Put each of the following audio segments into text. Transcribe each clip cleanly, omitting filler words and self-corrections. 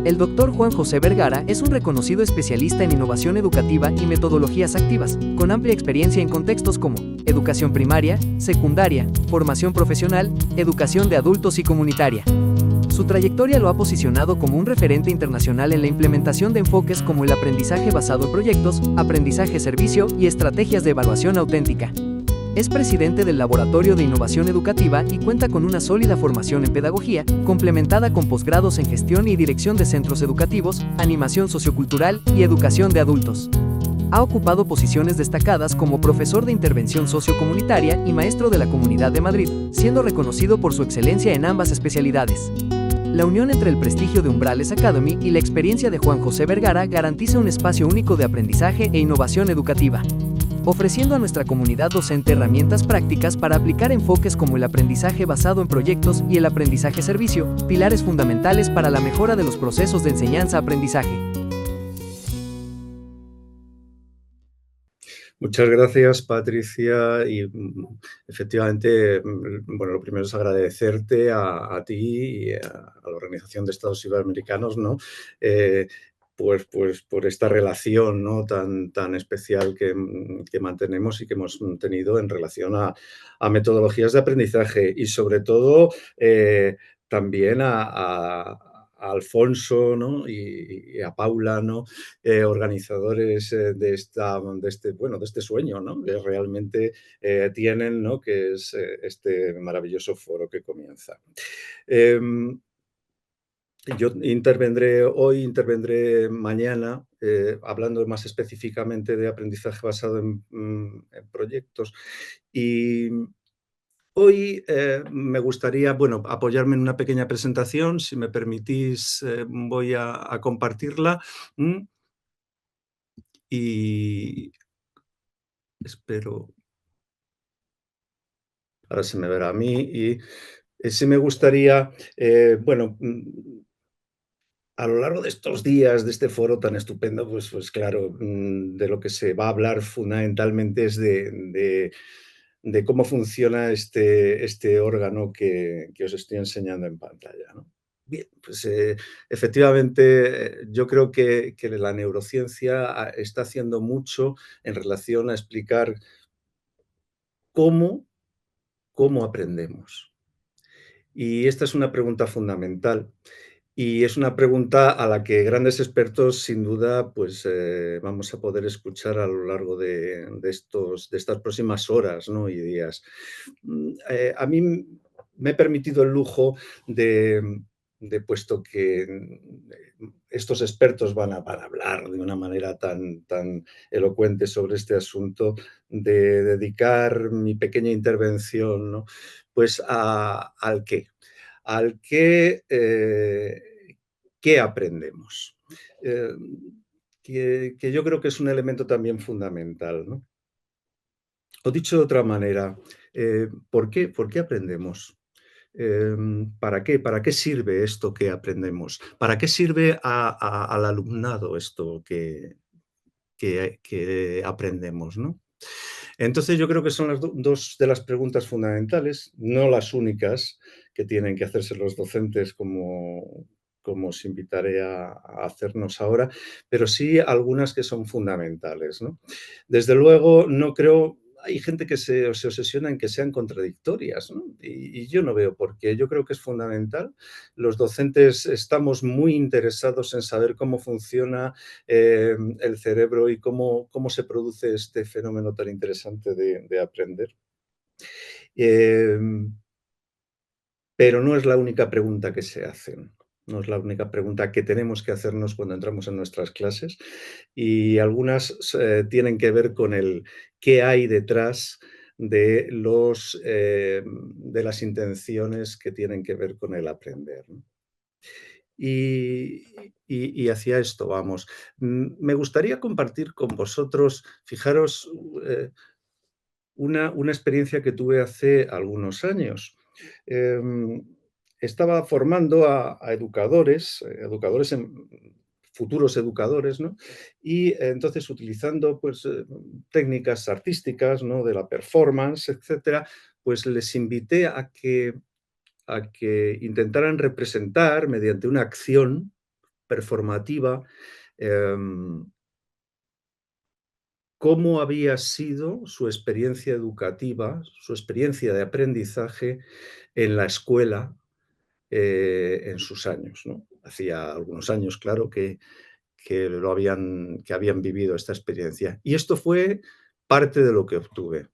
El doctor Juan José Vergara es un reconocido especialista en innovación educativa y metodologías activas, con amplia experiencia en contextos como educación primaria, secundaria, formación profesional, educación de adultos y comunitaria. Su trayectoria lo ha posicionado como un referente internacional en la implementación de enfoques como el aprendizaje basado en proyectos, aprendizaje-servicio y estrategias de evaluación auténtica. Es presidente del Laboratorio de Innovación Educativa y cuenta con una sólida formación en pedagogía, complementada con posgrados en gestión y dirección de centros educativos, animación sociocultural y educación de adultos. Ha ocupado posiciones destacadas como profesor de intervención sociocomunitaria y maestro de la Comunidad de Madrid, siendo reconocido por su excelencia en ambas especialidades. La unión entre el prestigio de Umbrales Academy y la experiencia de Juan José Vergara garantiza un espacio único de aprendizaje e innovación educativa, ofreciendo a nuestra comunidad docente herramientas prácticas para aplicar enfoques como el aprendizaje basado en proyectos y el aprendizaje-servicio, pilares fundamentales para la mejora de los procesos de enseñanza-aprendizaje. Muchas gracias, Patricia, y efectivamente, bueno, lo primero es agradecerte a ti y a la Organización de Estados Iberoamericanos, ¿no? Pues por esta relación, ¿no? tan especial que mantenemos y que hemos tenido en relación a metodologías de aprendizaje y sobre todo también a Alfonso, ¿no? y a Paula, ¿no? Organizadores de este sueño, ¿no? Que realmente tienen, ¿no? Que es este maravilloso foro que comienza. Em, yo intervendré mañana, hablando más específicamente de aprendizaje basado en proyectos. Y hoy me gustaría, bueno, apoyarme en una pequeña presentación. Si me permitís, voy a compartirla. ¿M? Y espero, ahora se me verá a mí. Y sí me gustaría, bueno, a lo largo de estos días, de este foro tan estupendo, pues claro, de lo que se va a hablar fundamentalmente es de cómo funciona este órgano que os estoy enseñando en pantalla, ¿no? Bien, pues efectivamente yo creo que la neurociencia está haciendo mucho en relación a explicar cómo, cómo aprendemos. Y esta es una pregunta fundamental. Y es una pregunta a la que grandes expertos, sin duda, pues vamos a poder escuchar a lo largo de estas próximas horas, ¿no? y días. A mí me he permitido el lujo puesto que estos expertos van a hablar de una manera tan elocuente sobre este asunto, de dedicar mi pequeña intervención, ¿no? Pues al qué. Al qué aprendemos. Eh, que yo creo que es un elemento también fundamental, ¿no? O dicho de otra manera, ¿por qué? ¿Por qué aprendemos? ¿Para qué? ¿Para qué sirve esto que aprendemos? ¿Para qué sirve al alumnado esto que aprendemos, ¿no? Entonces yo creo que son las dos de las preguntas fundamentales, no las únicas que tienen que hacerse los docentes como os invitaré a hacernos ahora, pero sí algunas que son fundamentales, ¿no? Desde luego, no creo, hay gente que se obsesiona en que sean contradictorias, ¿no? Y yo no veo por qué. Yo creo que es fundamental. Los docentes estamos muy interesados en saber cómo funciona el cerebro y cómo se produce este fenómeno tan interesante de aprender. Eh, pero no es la única pregunta que se hacen. No es la única pregunta que tenemos que hacernos cuando entramos en nuestras clases. Y algunas tienen que ver con el qué hay detrás de las intenciones que tienen que ver con el aprender, ¿no? Y, y hacia esto vamos. Me gustaría compartir con vosotros, fijaros, una experiencia que tuve hace algunos años. Em, Estaba formando a educadores, futuros educadores, ¿no? Y entonces utilizando pues, técnicas artísticas, ¿no? De la performance, etcétera, pues les invité a que intentaran representar mediante una acción performativa, em, cómo había sido su experiencia educativa, su experiencia de aprendizaje en la escuela, en sus años, ¿no? Hacía algunos años, claro, que habían vivido esta experiencia. Y esto fue parte de lo que obtuve.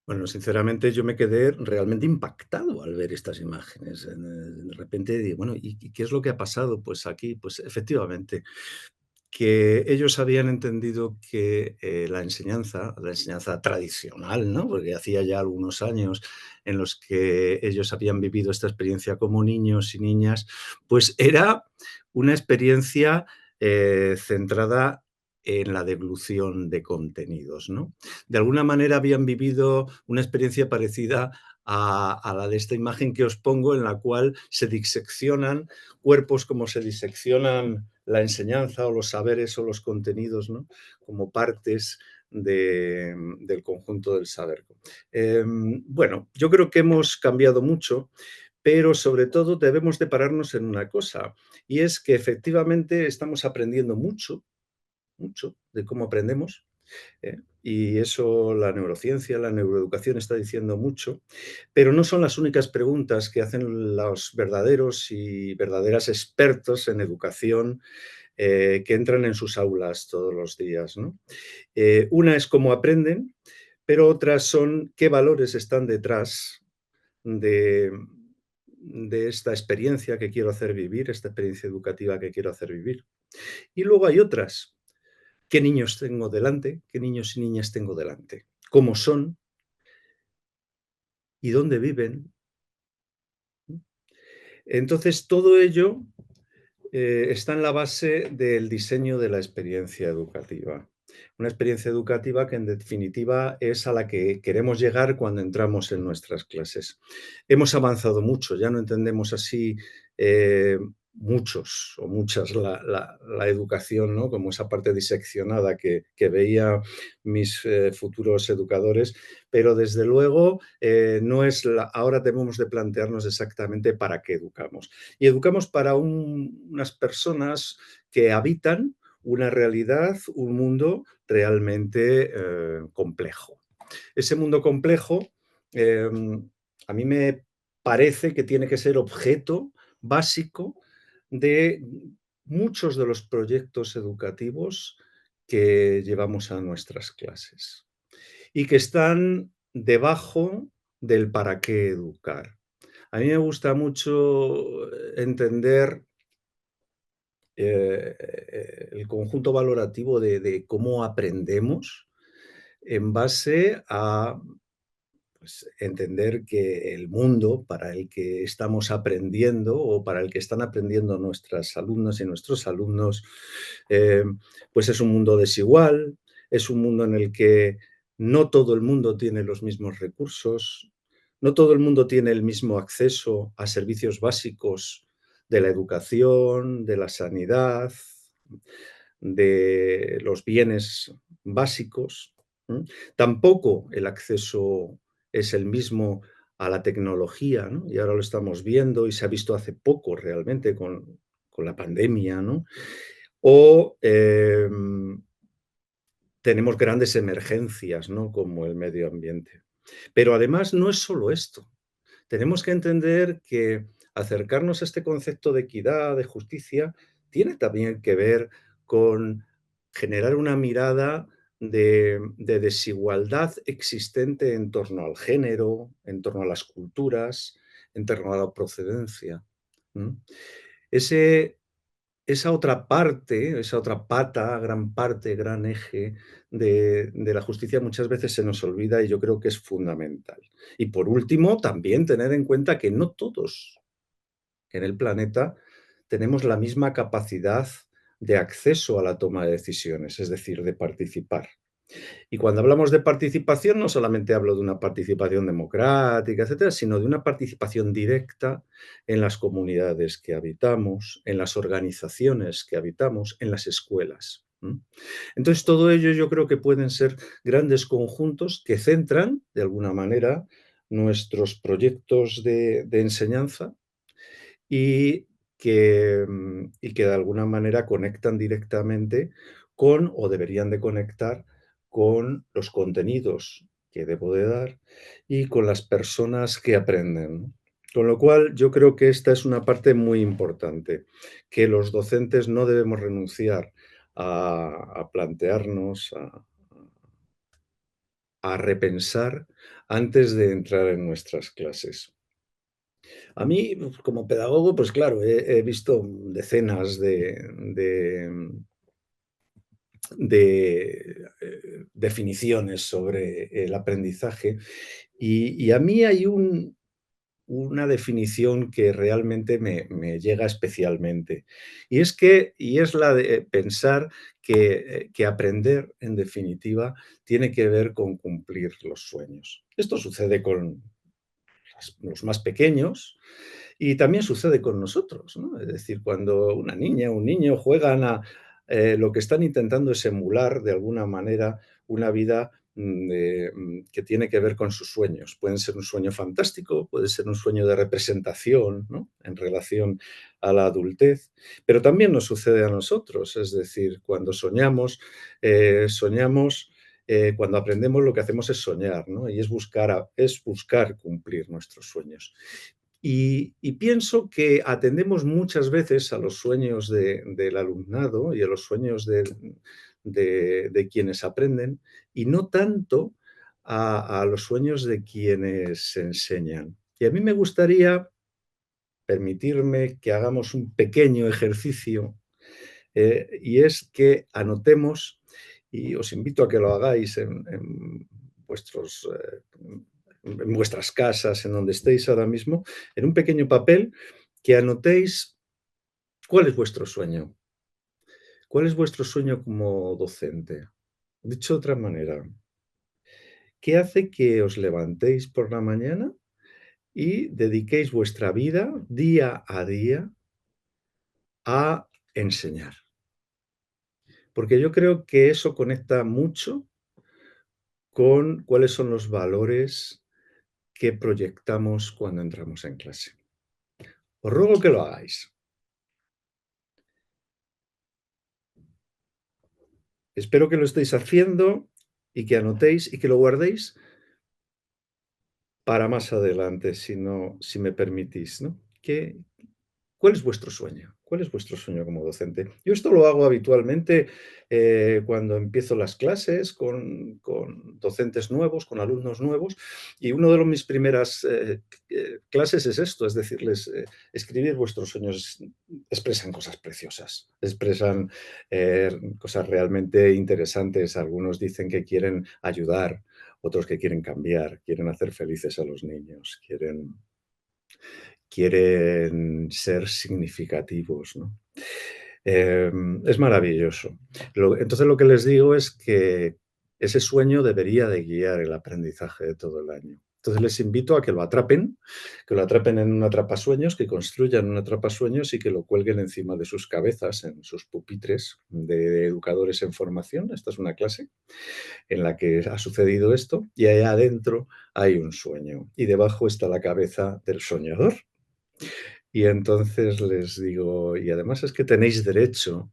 Bueno, sinceramente yo me quedé realmente impactado al ver estas imágenes. De repente digo, bueno, ¿y qué es lo que ha pasado? Pues aquí, pues efectivamente, que ellos habían entendido que la enseñanza tradicional, ¿no? Porque hacía ya algunos años en los que ellos habían vivido esta experiencia como niños y niñas, pues era una experiencia centrada en la devolución de contenidos, ¿no? De alguna manera habían vivido una experiencia parecida a la de esta imagen que os pongo, en la cual se diseccionan cuerpos como se diseccionan la enseñanza o los saberes o los contenidos, ¿no? Como partes del conjunto del saber. Bueno, yo creo que hemos cambiado mucho, pero sobre todo debemos de pararnos en una cosa, y es que efectivamente estamos aprendiendo mucho, mucho de cómo aprendemos, y eso la neurociencia, la neuroeducación está diciendo mucho, pero no son las únicas preguntas que hacen los verdaderos y verdaderas expertos en educación, que entran en sus aulas todos los días, ¿no? Una es cómo aprenden, pero otras son qué valores están detrás de, de esta experiencia que quiero hacer vivir, esta experiencia educativa que quiero hacer vivir. Y luego hay otras. ¿Qué niños tengo delante? ¿Qué niños y niñas tengo delante? ¿Cómo son? ¿Y dónde viven? Entonces, todo ello está en la base del diseño de la experiencia educativa. Una experiencia educativa que en definitiva es a la que queremos llegar cuando entramos en nuestras clases. Hemos avanzado mucho, ya no entendemos así muchos o muchas la educación, ¿no? Como esa parte diseccionada que veía mis futuros educadores, pero desde luego no es ahora debemos de plantearnos exactamente para qué educamos. Y educamos para unas personas que habitan una realidad, un mundo realmente complejo. Ese mundo complejo eh, a mí me parece que tiene que ser objeto básico de muchos de los proyectos educativos que llevamos a nuestras clases y que están debajo del para qué educar. A mí me gusta mucho entender el conjunto valorativo de cómo aprendemos en base a pues, entender que el mundo para el que estamos aprendiendo o para el que están aprendiendo nuestras alumnas y nuestros alumnos, eh, pues es un mundo desigual, es un mundo en el que no todo el mundo tiene los mismos recursos, no todo el mundo tiene el mismo acceso a servicios básicos de la educación, de la sanidad, de los bienes básicos. ¿M? Tampoco el acceso es el mismo a la tecnología, ¿no? Y ahora lo estamos viendo y se ha visto hace poco realmente con la pandemia, ¿no? O tenemos grandes emergencias, ¿no? Como el medio ambiente. Pero además no es solo esto. Tenemos que entender que acercarnos a este concepto de equidad, de justicia, tiene también que ver con generar una mirada de desigualdad existente en torno al género, en torno a las culturas, en torno a la procedencia. ¿M? Ese, esa otra parte, esa otra pata, gran parte, gran eje de la justicia muchas veces se nos olvida y yo creo que es fundamental. Y por último, también tener en cuenta que no todos en el planeta tenemos la misma capacidad de acceso a la toma de decisiones, es decir, de participar. Y cuando hablamos de participación, no solamente hablo de una participación democrática, etcétera, sino de una participación directa en las comunidades que habitamos, en las organizaciones que habitamos, en las escuelas. Entonces, todo ello yo creo que pueden ser grandes conjuntos que centran, de alguna manera, nuestros proyectos de enseñanza y y que de alguna manera conectan directamente con, o deberían de conectar, con los contenidos que debo de dar y con las personas que aprenden, ¿no? Con lo cual, yo creo que esta es una parte muy importante, que los docentes no debemos renunciar a plantearnos, a repensar antes de entrar en nuestras clases. A mí, pues, como pedagogo, pues claro, he visto decenas de definiciones sobre el aprendizaje y a mí hay una definición que realmente me llega especialmente, y es la de pensar que aprender, en definitiva, tiene que ver con cumplir los sueños. Esto sucede con los más pequeños, y también sucede con nosotros, ¿no? Es decir, cuando una niña o un niño juegan lo que están intentando es emular de alguna manera una vida que tiene que ver con sus sueños. Pueden ser un sueño fantástico, puede ser un sueño de representación, ¿no? En relación a la adultez, pero también nos sucede a nosotros. Es decir, cuando soñamos, cuando aprendemos lo que hacemos es soñar, ¿no? Y es buscar cumplir nuestros sueños. Y pienso que atendemos muchas veces a los sueños del alumnado y a los sueños de quienes aprenden, y no tanto a los sueños de quienes enseñan. Y a mí me gustaría permitirme que hagamos un pequeño ejercicio, y es que anotemos, y os invito a que lo hagáis en vuestros, en vuestras casas, en donde estéis ahora mismo, en un pequeño papel, que anotéis cuál es vuestro sueño. ¿Cuál es vuestro sueño como docente? Dicho de otra manera, ¿qué hace que os levantéis por la mañana y dediquéis vuestra vida día a día a enseñar? Porque yo creo que eso conecta mucho con cuáles son los valores que proyectamos cuando entramos en clase. Os ruego que lo hagáis. Espero que lo estéis haciendo y que anotéis y que lo guardéis para más adelante, si me permitís, ¿no? ¿Cuál es vuestro sueño? ¿Cuál es vuestro sueño como docente? Yo esto lo hago habitualmente cuando empiezo las clases con docentes nuevos, con alumnos nuevos, y uno de mis primeras clases es esto, es decirles, escribir vuestros sueños expresan cosas preciosas, expresan cosas realmente interesantes. Algunos dicen que quieren ayudar, otros que quieren cambiar, quieren hacer felices a los niños, quieren ser significativos, ¿no? Es maravilloso. Entonces lo que les digo es que ese sueño debería de guiar el aprendizaje de todo el año. Entonces les invito a que lo atrapen en un atrapasueños, que construyan un atrapasueños y que lo cuelguen encima de sus cabezas, en sus pupitres de educadores en formación. Esta es una clase en la que ha sucedido esto y ahí adentro hay un sueño y debajo está la cabeza del soñador. Y entonces les digo, y además es que tenéis derecho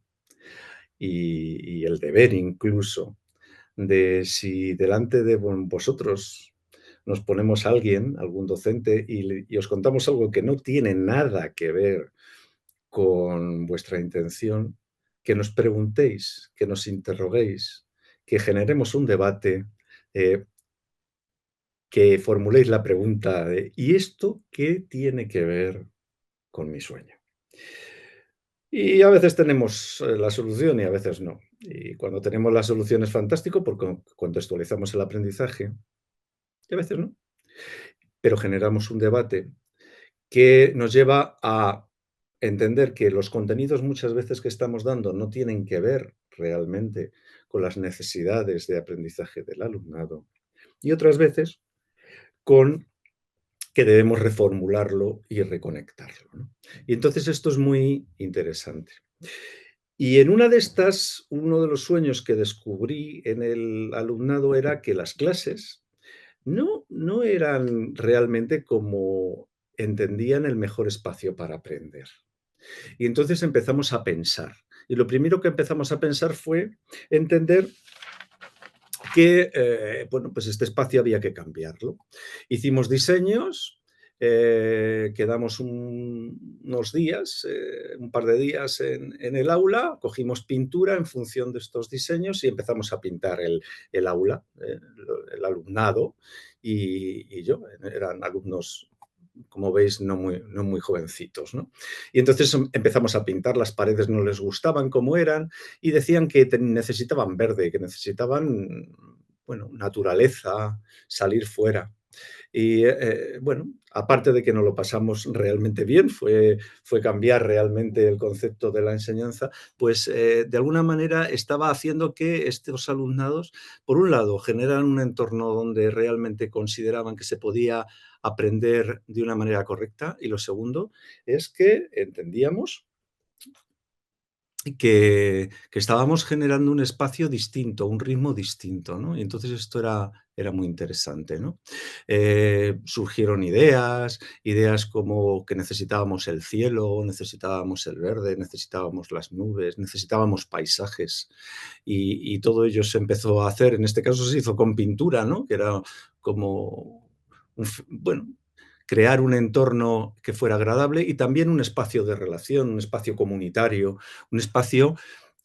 y el deber incluso de si delante de vosotros nos ponemos a alguien, algún docente, y os contamos algo que no tiene nada que ver con vuestra intención, que nos preguntéis, que nos interroguéis, que generemos un debate, eh, que formuléis la pregunta de: "¿Y esto qué tiene que ver con mi sueño?". Y a veces tenemos, la solución y a veces no. Y cuando tenemos la solución es fantástico porque contextualizamos el aprendizaje y a veces no. Pero generamos un debate que nos lleva a entender que los contenidos muchas veces que estamos dando no tienen que ver realmente con las necesidades de aprendizaje del alumnado y otras veces con que debemos reformularlo y reconectarlo, ¿no? Y entonces esto es muy interesante. Y en una de estas, uno de los sueños que descubrí en el alumnado era que las clases no eran realmente como entendían el mejor espacio para aprender. Y entonces empezamos a pensar. Y lo primero que empezamos a pensar fue entender que, bueno, pues este espacio había que cambiarlo. Hicimos diseños, quedamos unos días, un par de días en el aula, cogimos pintura en función de estos diseños y empezamos a pintar el aula, el alumnado y yo. Eran alumnos, como veis, no muy jovencitos, ¿no? Y entonces empezamos a pintar, las paredes no les gustaban como eran y decían que necesitaban verde, que necesitaban, bueno, naturaleza, salir fuera. Y bueno, aparte de que nos lo pasamos realmente bien, fue cambiar realmente el concepto de la enseñanza, pues de alguna manera estaba haciendo que estos alumnados, por un lado, generan un entorno donde realmente consideraban que se podía aprender de una manera correcta y lo segundo es que entendíamos que estábamos generando un espacio distinto, un ritmo distinto, ¿no? Y entonces esto era muy interesante, ¿no? Surgieron ideas como que necesitábamos el cielo, necesitábamos el verde, necesitábamos las nubes, necesitábamos paisajes, y todo ello se empezó a hacer, en este caso se hizo con pintura, ¿no? Que era como, bueno, crear un entorno que fuera agradable y también un espacio de relación, un espacio comunitario, un espacio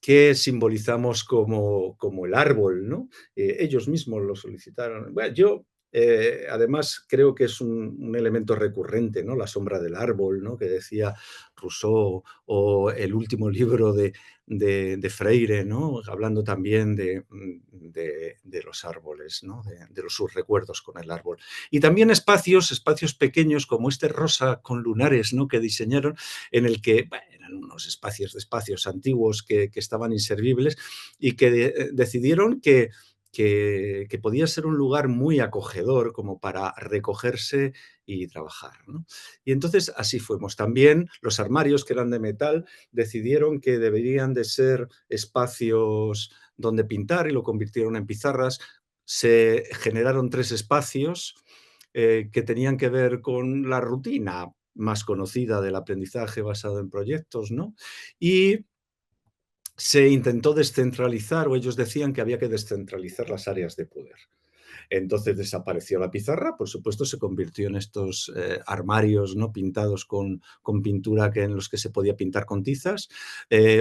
que simbolizamos como el árbol, ¿no? Ellos mismos lo solicitaron. Bueno, yo, además, creo que es un elemento recurrente, ¿no? La sombra del árbol, ¿no? Que decía Rousseau, o el último libro de Freire, ¿no? Hablando también de los árboles, ¿no? Sus recuerdos con el árbol. Y también espacios pequeños como este rosa con lunares, ¿no? Que diseñaron, en el que, bueno, eran unos espacios antiguos que estaban inservibles y que decidieron que podía ser un lugar muy acogedor como para recogerse y trabajar, ¿no? Y entonces así fuimos. También los armarios, que eran de metal, decidieron que deberían de ser espacios donde pintar y lo convirtieron en pizarras. Se generaron 3 espacios que tenían que ver con la rutina más conocida del aprendizaje basado en proyectos, ¿no? Y se intentó descentralizar, o ellos decían que había que descentralizar las áreas de poder. Entonces desapareció la pizarra, por supuesto, se convirtió en estos armarios, ¿no? Pintados con pintura en los que se podía pintar con tizas.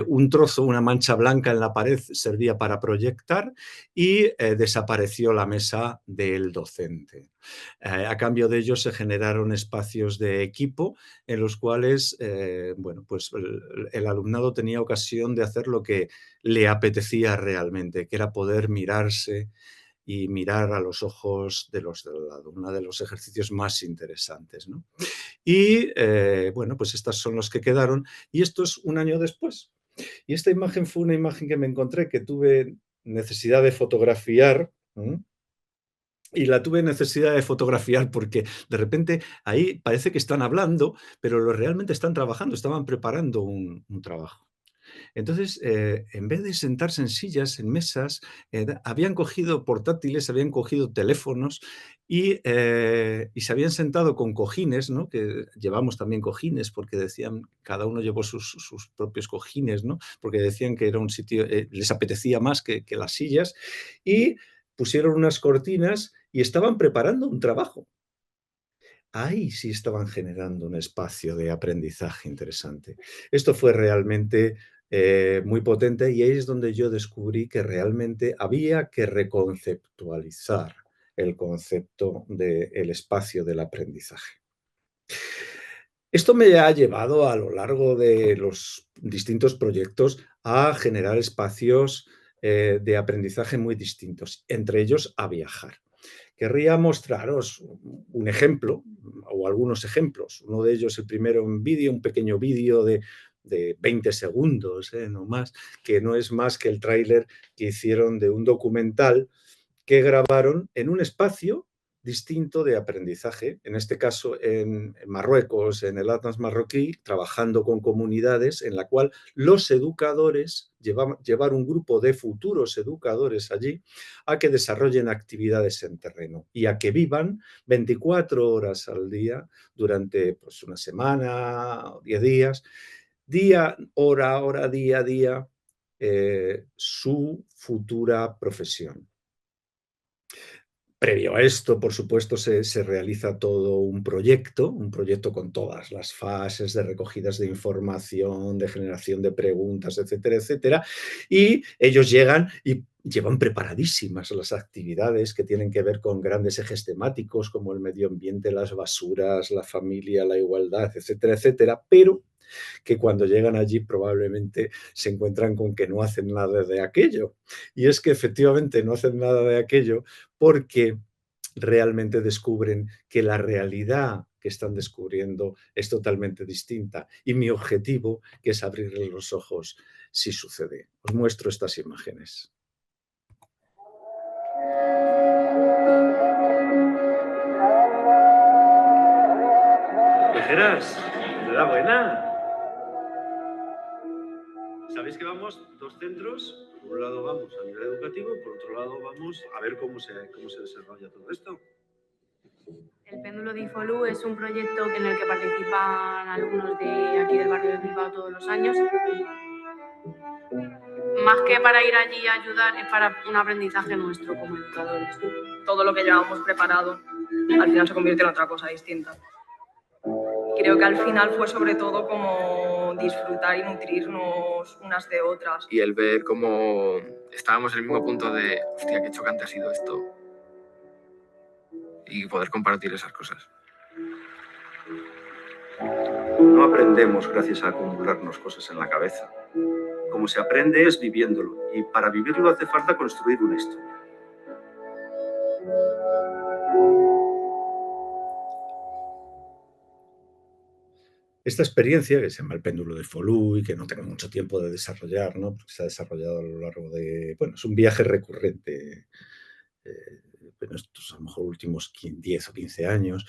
Un trozo, una mancha blanca en la pared servía para proyectar y desapareció la mesa del docente. A cambio de ello se generaron espacios de equipo en los cuales bueno, pues el alumnado tenía ocasión de hacer lo que le apetecía realmente, que era poder mirarse y mirar a los ojos de los del lado, uno de los ejercicios más interesantes, ¿no? Y bueno, pues estas son los que quedaron y esto es un año después. Y esta imagen fue una imagen que me encontré, que tuve necesidad de fotografiar. Y la tuve necesidad de fotografiar porque de repente ahí parece que están hablando, pero realmente están trabajando, estaban preparando un trabajo. Entonces, en vez de sentarse en sillas, en mesas, habían cogido portátiles, habían cogido teléfonos y se habían sentado con cojines, ¿no? Que llevamos también cojines porque decían, cada uno llevó sus propios cojines, ¿no? Porque decían que era un sitio, les apetecía más que las sillas, y pusieron unas cortinas y estaban preparando un trabajo. Ahí sí estaban generando un espacio de aprendizaje interesante. Esto fue realmente muy potente, y ahí es donde yo descubrí que realmente había que reconceptualizar el concepto del espacio del aprendizaje. Esto me ha llevado a lo largo de los distintos proyectos a generar espacios de aprendizaje muy distintos, entre ellos a viajar. Querría mostraros un ejemplo o algunos ejemplos. Uno de ellos, el primero en vídeo, un pequeño vídeo de 20 segundos, no más, que no es más que el tráiler que hicieron de un documental que grabaron en un espacio distinto de aprendizaje, en este caso en Marruecos, en el Atlas marroquí, trabajando con comunidades en la cual los educadores llevar un grupo de futuros educadores allí a que desarrollen actividades en terreno y a que vivan 24 horas al día durante pues, una semana o 10 días, día, hora, día, su futura profesión. Previo a esto, por supuesto, se realiza todo un proyecto con todas las fases de recogidas de información, de generación de preguntas, etcétera, etcétera, y ellos llegan y llevan preparadísimas las actividades que tienen que ver con grandes ejes temáticos como el medio ambiente, las basuras, la familia, la igualdad, etcétera, etcétera, pero que cuando llegan allí probablemente se encuentran con que no hacen nada de aquello. Y es que efectivamente no hacen nada de aquello porque realmente descubren que la realidad que están descubriendo es totalmente distinta. Y mi objetivo, que es abrirles los ojos, si sucede. Os muestro estas imágenes. Viajeras, enhorabuena. Sabéis que vamos dos centros. Por un lado vamos a nivel educativo, por otro lado vamos a ver cómo se desarrolla todo esto. El péndulo de IFOLU es un proyecto en el que participan alumnos de aquí del barrio de Bilbao todos los años. Más que para ir allí a ayudar, es para un aprendizaje nuestro como educadores. Todo lo que llevábamos preparado al final se convierte en otra cosa distinta. Creo que al final fue sobre todo como disfrutar y nutrirnos unas de otras. Y el ver cómo estábamos en el mismo punto de, hostia, qué chocante ha sido esto. Y poder compartir esas cosas. No aprendemos gracias a acumularnos cosas en la cabeza. Como se aprende es viviéndolo, y para vivirlo hace falta construir una historia. Esta experiencia, que se llama el péndulo de Folú y que no tengo mucho tiempo de desarrollar, ¿no? Porque se ha desarrollado a lo largo de... Bueno, es un viaje recurrente, en estos a lo mejor últimos 10 o 15 años,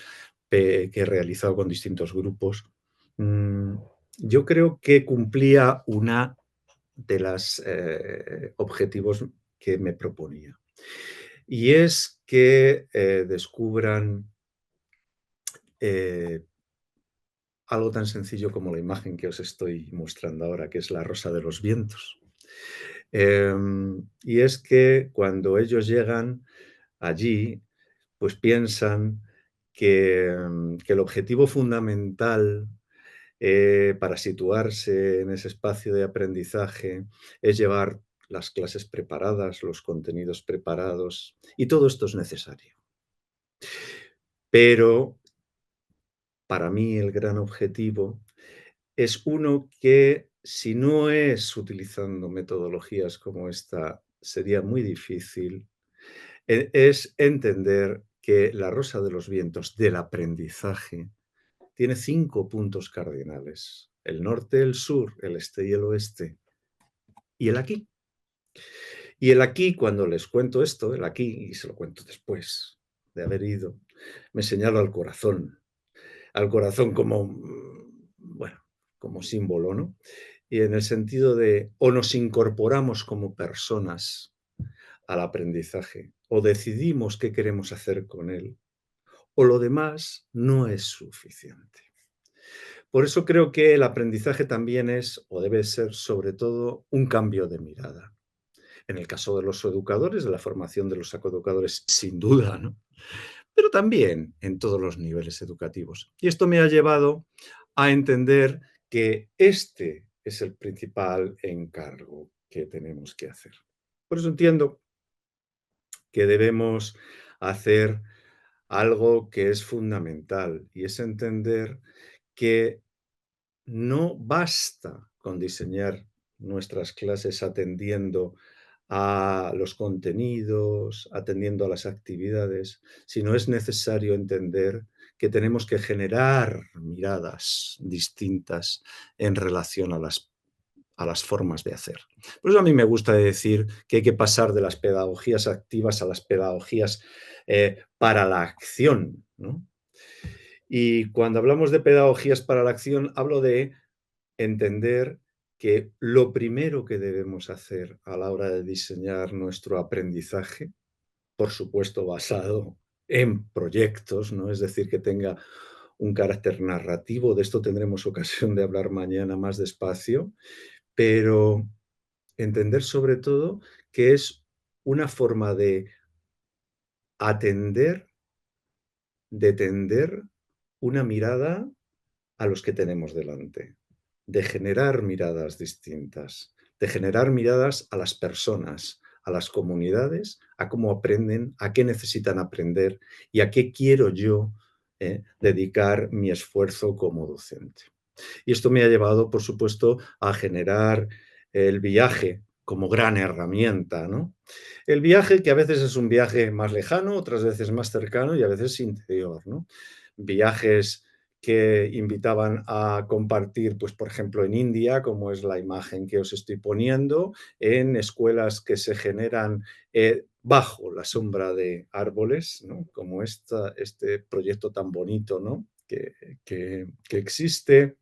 que he realizado con distintos grupos. Yo creo que cumplía una de los objetivos que me proponía. Y es que descubran algo tan sencillo como la imagen que os estoy mostrando ahora, que es la rosa de los vientos. Y es que cuando ellos llegan allí, pues piensan que el objetivo fundamental para situarse en ese espacio de aprendizaje es llevar las clases preparadas, los contenidos preparados, y todo esto es necesario. Pero para mí el gran objetivo es uno que, si no es utilizando metodologías como esta, sería muy difícil, es entender que la rosa de los vientos del aprendizaje tiene 5 puntos cardinales: el norte, el sur, el este y el oeste, y el aquí. Y el aquí, cuando les cuento esto, el aquí, y se lo cuento después de haber ido, me señalo al corazón como, bueno, como símbolo, ¿no? Y en el sentido de, o nos incorporamos como personas al aprendizaje, o decidimos qué queremos hacer con él, o lo demás no es suficiente. Por eso creo que el aprendizaje también es, o debe ser sobre todo, un cambio de mirada. En el caso de los educadores, de la formación de los educadores, sin duda, ¿no? Pero también en todos los niveles educativos. Y esto me ha llevado a entender que este es el principal encargo que tenemos que hacer. Por eso entiendo que debemos hacer algo que es fundamental, y es entender que no basta con diseñar nuestras clases atendiendo a los contenidos, atendiendo a las actividades, sino es necesario entender que tenemos que generar miradas distintas en relación a las formas de hacer. Por eso a mí me gusta decir que hay que pasar de las pedagogías activas a las pedagogías para la acción, ¿no? Y cuando hablamos de pedagogías para la acción, hablo de entender que lo primero que debemos hacer a la hora de diseñar nuestro aprendizaje, por supuesto basado en proyectos, ¿no? Es decir, que tenga un carácter narrativo, de esto tendremos ocasión de hablar mañana más despacio, pero entender sobre todo que es una forma de atender, de tender una mirada a los que tenemos delante, de generar miradas distintas, de generar miradas a las personas, a las comunidades, a cómo aprenden, a qué necesitan aprender y a qué quiero yo dedicar mi esfuerzo como docente. Y esto me ha llevado, por supuesto, a generar el viaje como gran herramienta, ¿no? El viaje que a veces es un viaje más lejano, otras veces más cercano y a veces interior, ¿no? Viajes que invitaban a compartir, pues, por ejemplo, en India, como es la imagen que os estoy poniendo, en escuelas que se generan bajo la sombra de árboles, ¿no? Como este proyecto tan bonito, ¿no? que existe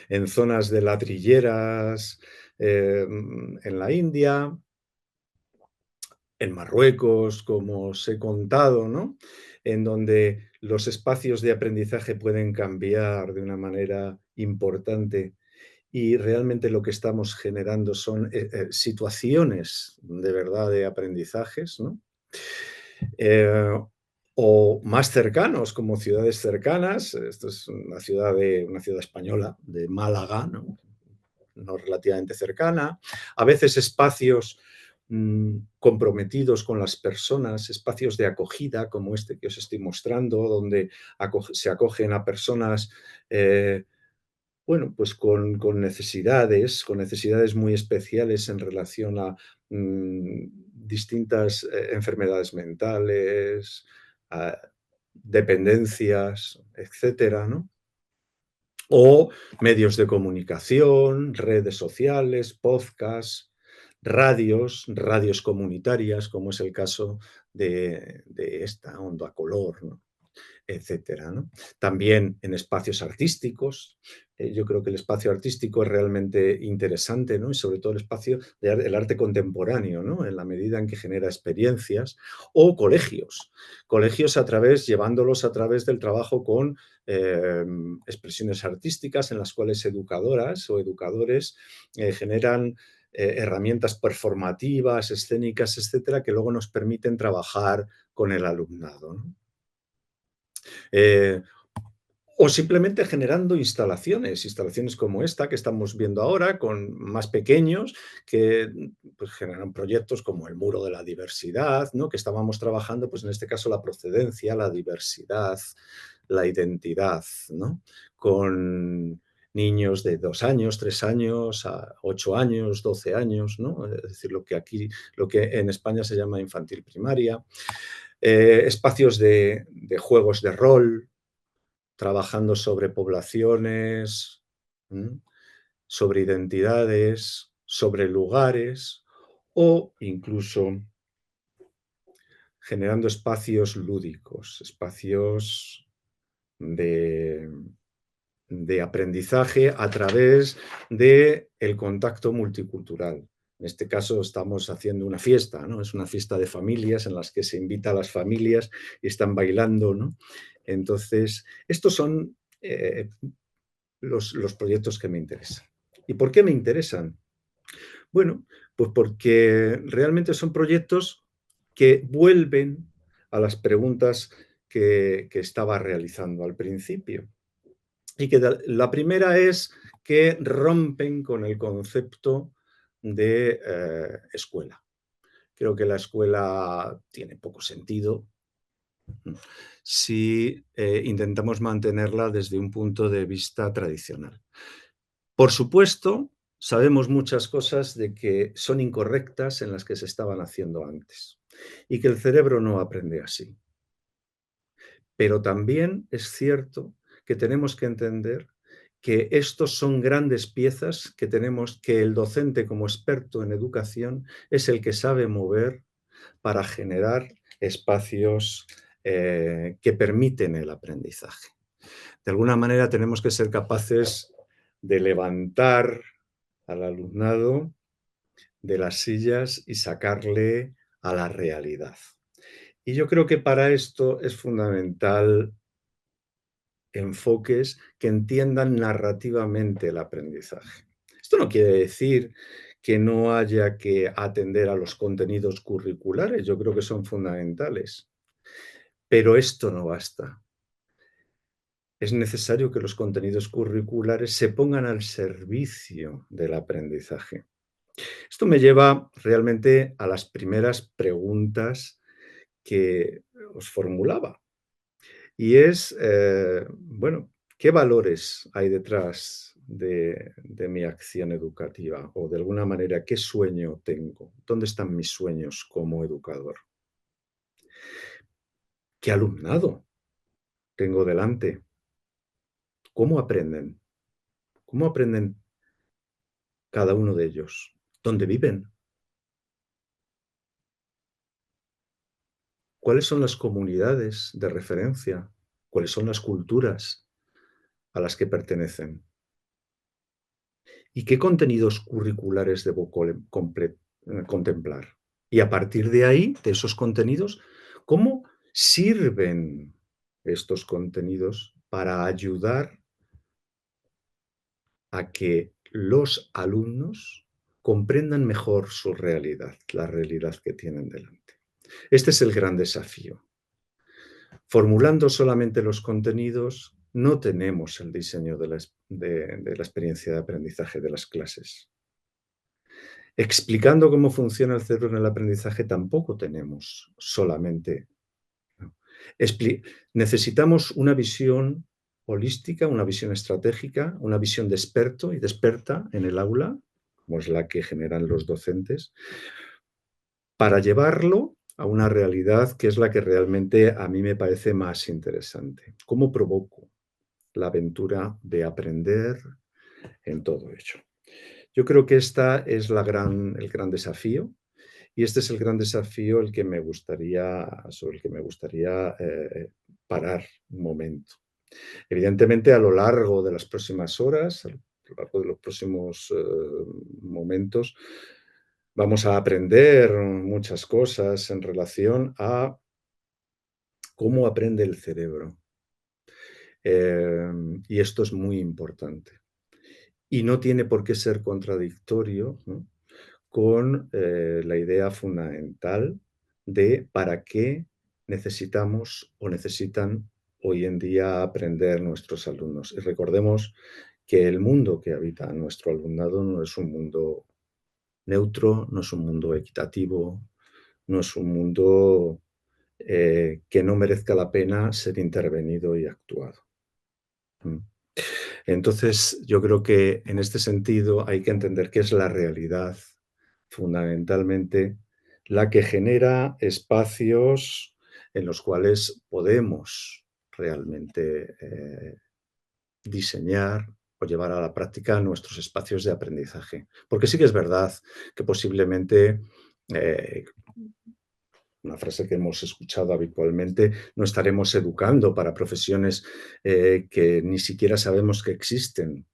en zonas de ladrilleras, en la India, en Marruecos, como os he contado, ¿no? En donde los espacios de aprendizaje pueden cambiar de una manera importante y realmente lo que estamos generando son situaciones de verdad de aprendizajes, ¿no? O más cercanos, como ciudades cercanas. Esto es una ciudad española, de Málaga, ¿no? No relativamente cercana. A veces espacios comprometidos con las personas, espacios de acogida como este que os estoy mostrando, donde se acogen a personas bueno, pues con necesidades muy especiales en relación a distintas enfermedades mentales, a dependencias, etcétera, ¿no? O medios de comunicación, redes sociales, podcasts, radios comunitarias, como es el caso de esta Onda Color, ¿no? Etcétera, ¿no? También en espacios artísticos. Yo creo que el espacio artístico es realmente interesante, ¿no? Y sobre todo el espacio del arte contemporáneo, ¿no? En la medida en que genera experiencias. O colegios. Colegios llevándolos a través del trabajo con expresiones artísticas en las cuales educadoras o educadores generan herramientas performativas, escénicas, etcétera, que luego nos permiten trabajar con el alumnado, ¿no? O simplemente generando instalaciones como esta que estamos viendo ahora, con más pequeños, que pues, generan proyectos como el Muro de la Diversidad, ¿no? Que estábamos trabajando, pues en este caso, la procedencia, la diversidad, la identidad, ¿no? Con niños de 2 años, 3 años, a 8 años, 12 años, ¿no? Es decir, lo que en España se llama infantil primaria. Espacios de juegos de rol, trabajando sobre poblaciones, sobre identidades, sobre lugares o incluso generando espacios lúdicos, espacios de aprendizaje a través del contacto multicultural. En este caso estamos haciendo una fiesta, ¿no? Es una fiesta de familias en las que se invita a las familias y están bailando, ¿no? Entonces, estos son los proyectos que me interesan. ¿Y por qué me interesan? Bueno, pues porque realmente son proyectos que vuelven a las preguntas que estaba realizando al principio. Y que la primera es que rompen con el concepto de escuela. Creo que la escuela tiene poco sentido si intentamos mantenerla desde un punto de vista tradicional. Por supuesto, sabemos muchas cosas de que son incorrectas en las que se estaban haciendo antes y que el cerebro no aprende así. Pero también es cierto que tenemos que entender que estos son grandes piezas que tenemos, que el docente como experto en educación es el que sabe mover para generar espacios que permiten el aprendizaje. De alguna manera tenemos que ser capaces de levantar al alumnado de las sillas y sacarle a la realidad. Y yo creo que para esto es fundamental enfoques que entiendan narrativamente el aprendizaje. Esto no quiere decir que no haya que atender a los contenidos curriculares, yo creo que son fundamentales, pero esto no basta. Es necesario que los contenidos curriculares se pongan al servicio del aprendizaje. Esto me lleva realmente a las primeras preguntas que os formulaba. Y es, bueno, ¿qué valores hay detrás de mi acción educativa? O de alguna manera, ¿qué sueño tengo? ¿Dónde están mis sueños como educador? ¿Qué alumnado tengo delante? ¿Cómo aprenden? ¿Cómo aprenden cada uno de ellos? ¿Dónde viven? ¿Cuáles son las comunidades de referencia? ¿Cuáles son las culturas a las que pertenecen? ¿Y qué contenidos curriculares debo contemplar? Y a partir de ahí, de esos contenidos, ¿cómo sirven estos contenidos para ayudar a que los alumnos comprendan mejor su realidad, la realidad que tienen delante? Este es el gran desafío. Formulando solamente los contenidos, no tenemos el diseño de la experiencia de aprendizaje de las clases. Explicando cómo funciona el cerebro en el aprendizaje tampoco tenemos solamente. ¿No? Necesitamos una visión holística, una visión estratégica, una visión de experto y de experta en el aula, como es la que generan los docentes, para llevarlo a una realidad que es la que realmente a mí me parece más interesante. ¿Cómo provoco la aventura de aprender en todo ello? Yo creo que esta es el gran desafío, y este es el gran desafío sobre el que me gustaría parar un momento. Evidentemente, a lo largo de las próximas horas, a lo largo de los próximos momentos, vamos a aprender muchas cosas en relación a cómo aprende el cerebro. Y esto es muy importante. Y no tiene por qué ser contradictorio, ¿no?, con la idea fundamental de para qué necesitamos o necesitan hoy en día aprender nuestros alumnos. Y recordemos que el mundo que habita nuestro alumnado no es un mundo neutro, no es un mundo equitativo, no es un mundo que no merezca la pena ser intervenido y actuado. Entonces, yo creo que en este sentido hay que entender que es la realidad, fundamentalmente, la que genera espacios en los cuales podemos realmente diseñar o llevar a la práctica nuestros espacios de aprendizaje. Porque sí que es verdad que posiblemente, una frase que hemos escuchado habitualmente, no estaremos educando para profesiones que ni siquiera sabemos que existen.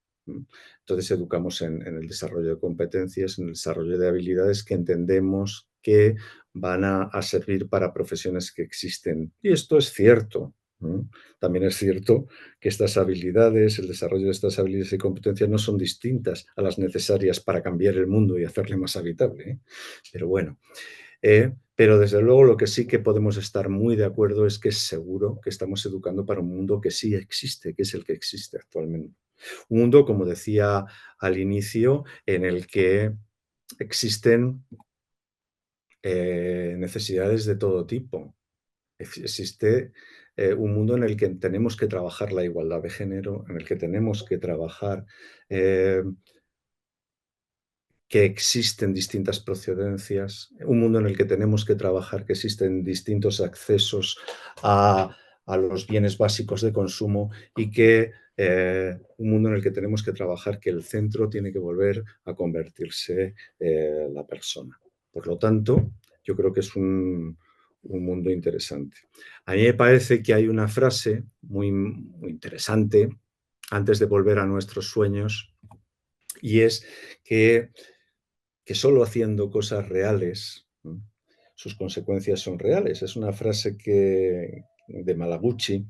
Entonces educamos en el desarrollo de competencias, en el desarrollo de habilidades que entendemos que van a servir para profesiones que existen. Y esto es cierto. También es cierto que estas habilidades, el desarrollo de estas habilidades y competencias no son distintas a las necesarias para cambiar el mundo y hacerle más habitable. Pero bueno, Pero desde luego lo que sí que podemos estar muy de acuerdo es que es seguro que estamos educando para un mundo que sí existe, que es el que existe actualmente. Un mundo, como decía al inicio, en el que existen necesidades de todo tipo. Existe un mundo en el que tenemos que trabajar la igualdad de género, en el que tenemos que trabajar eh, que existen distintas procedencias, un mundo en el que tenemos que trabajar que existen distintos accesos a los bienes básicos de consumo y que un mundo en el que tenemos que trabajar que el centro tiene que volver a convertirse la persona. Por lo tanto, yo creo que es un mundo interesante. A mí me parece que hay una frase muy, muy interesante antes de volver a nuestros sueños y es que solo haciendo cosas reales, ¿no?, sus consecuencias son reales. Es una frase de Malaguchi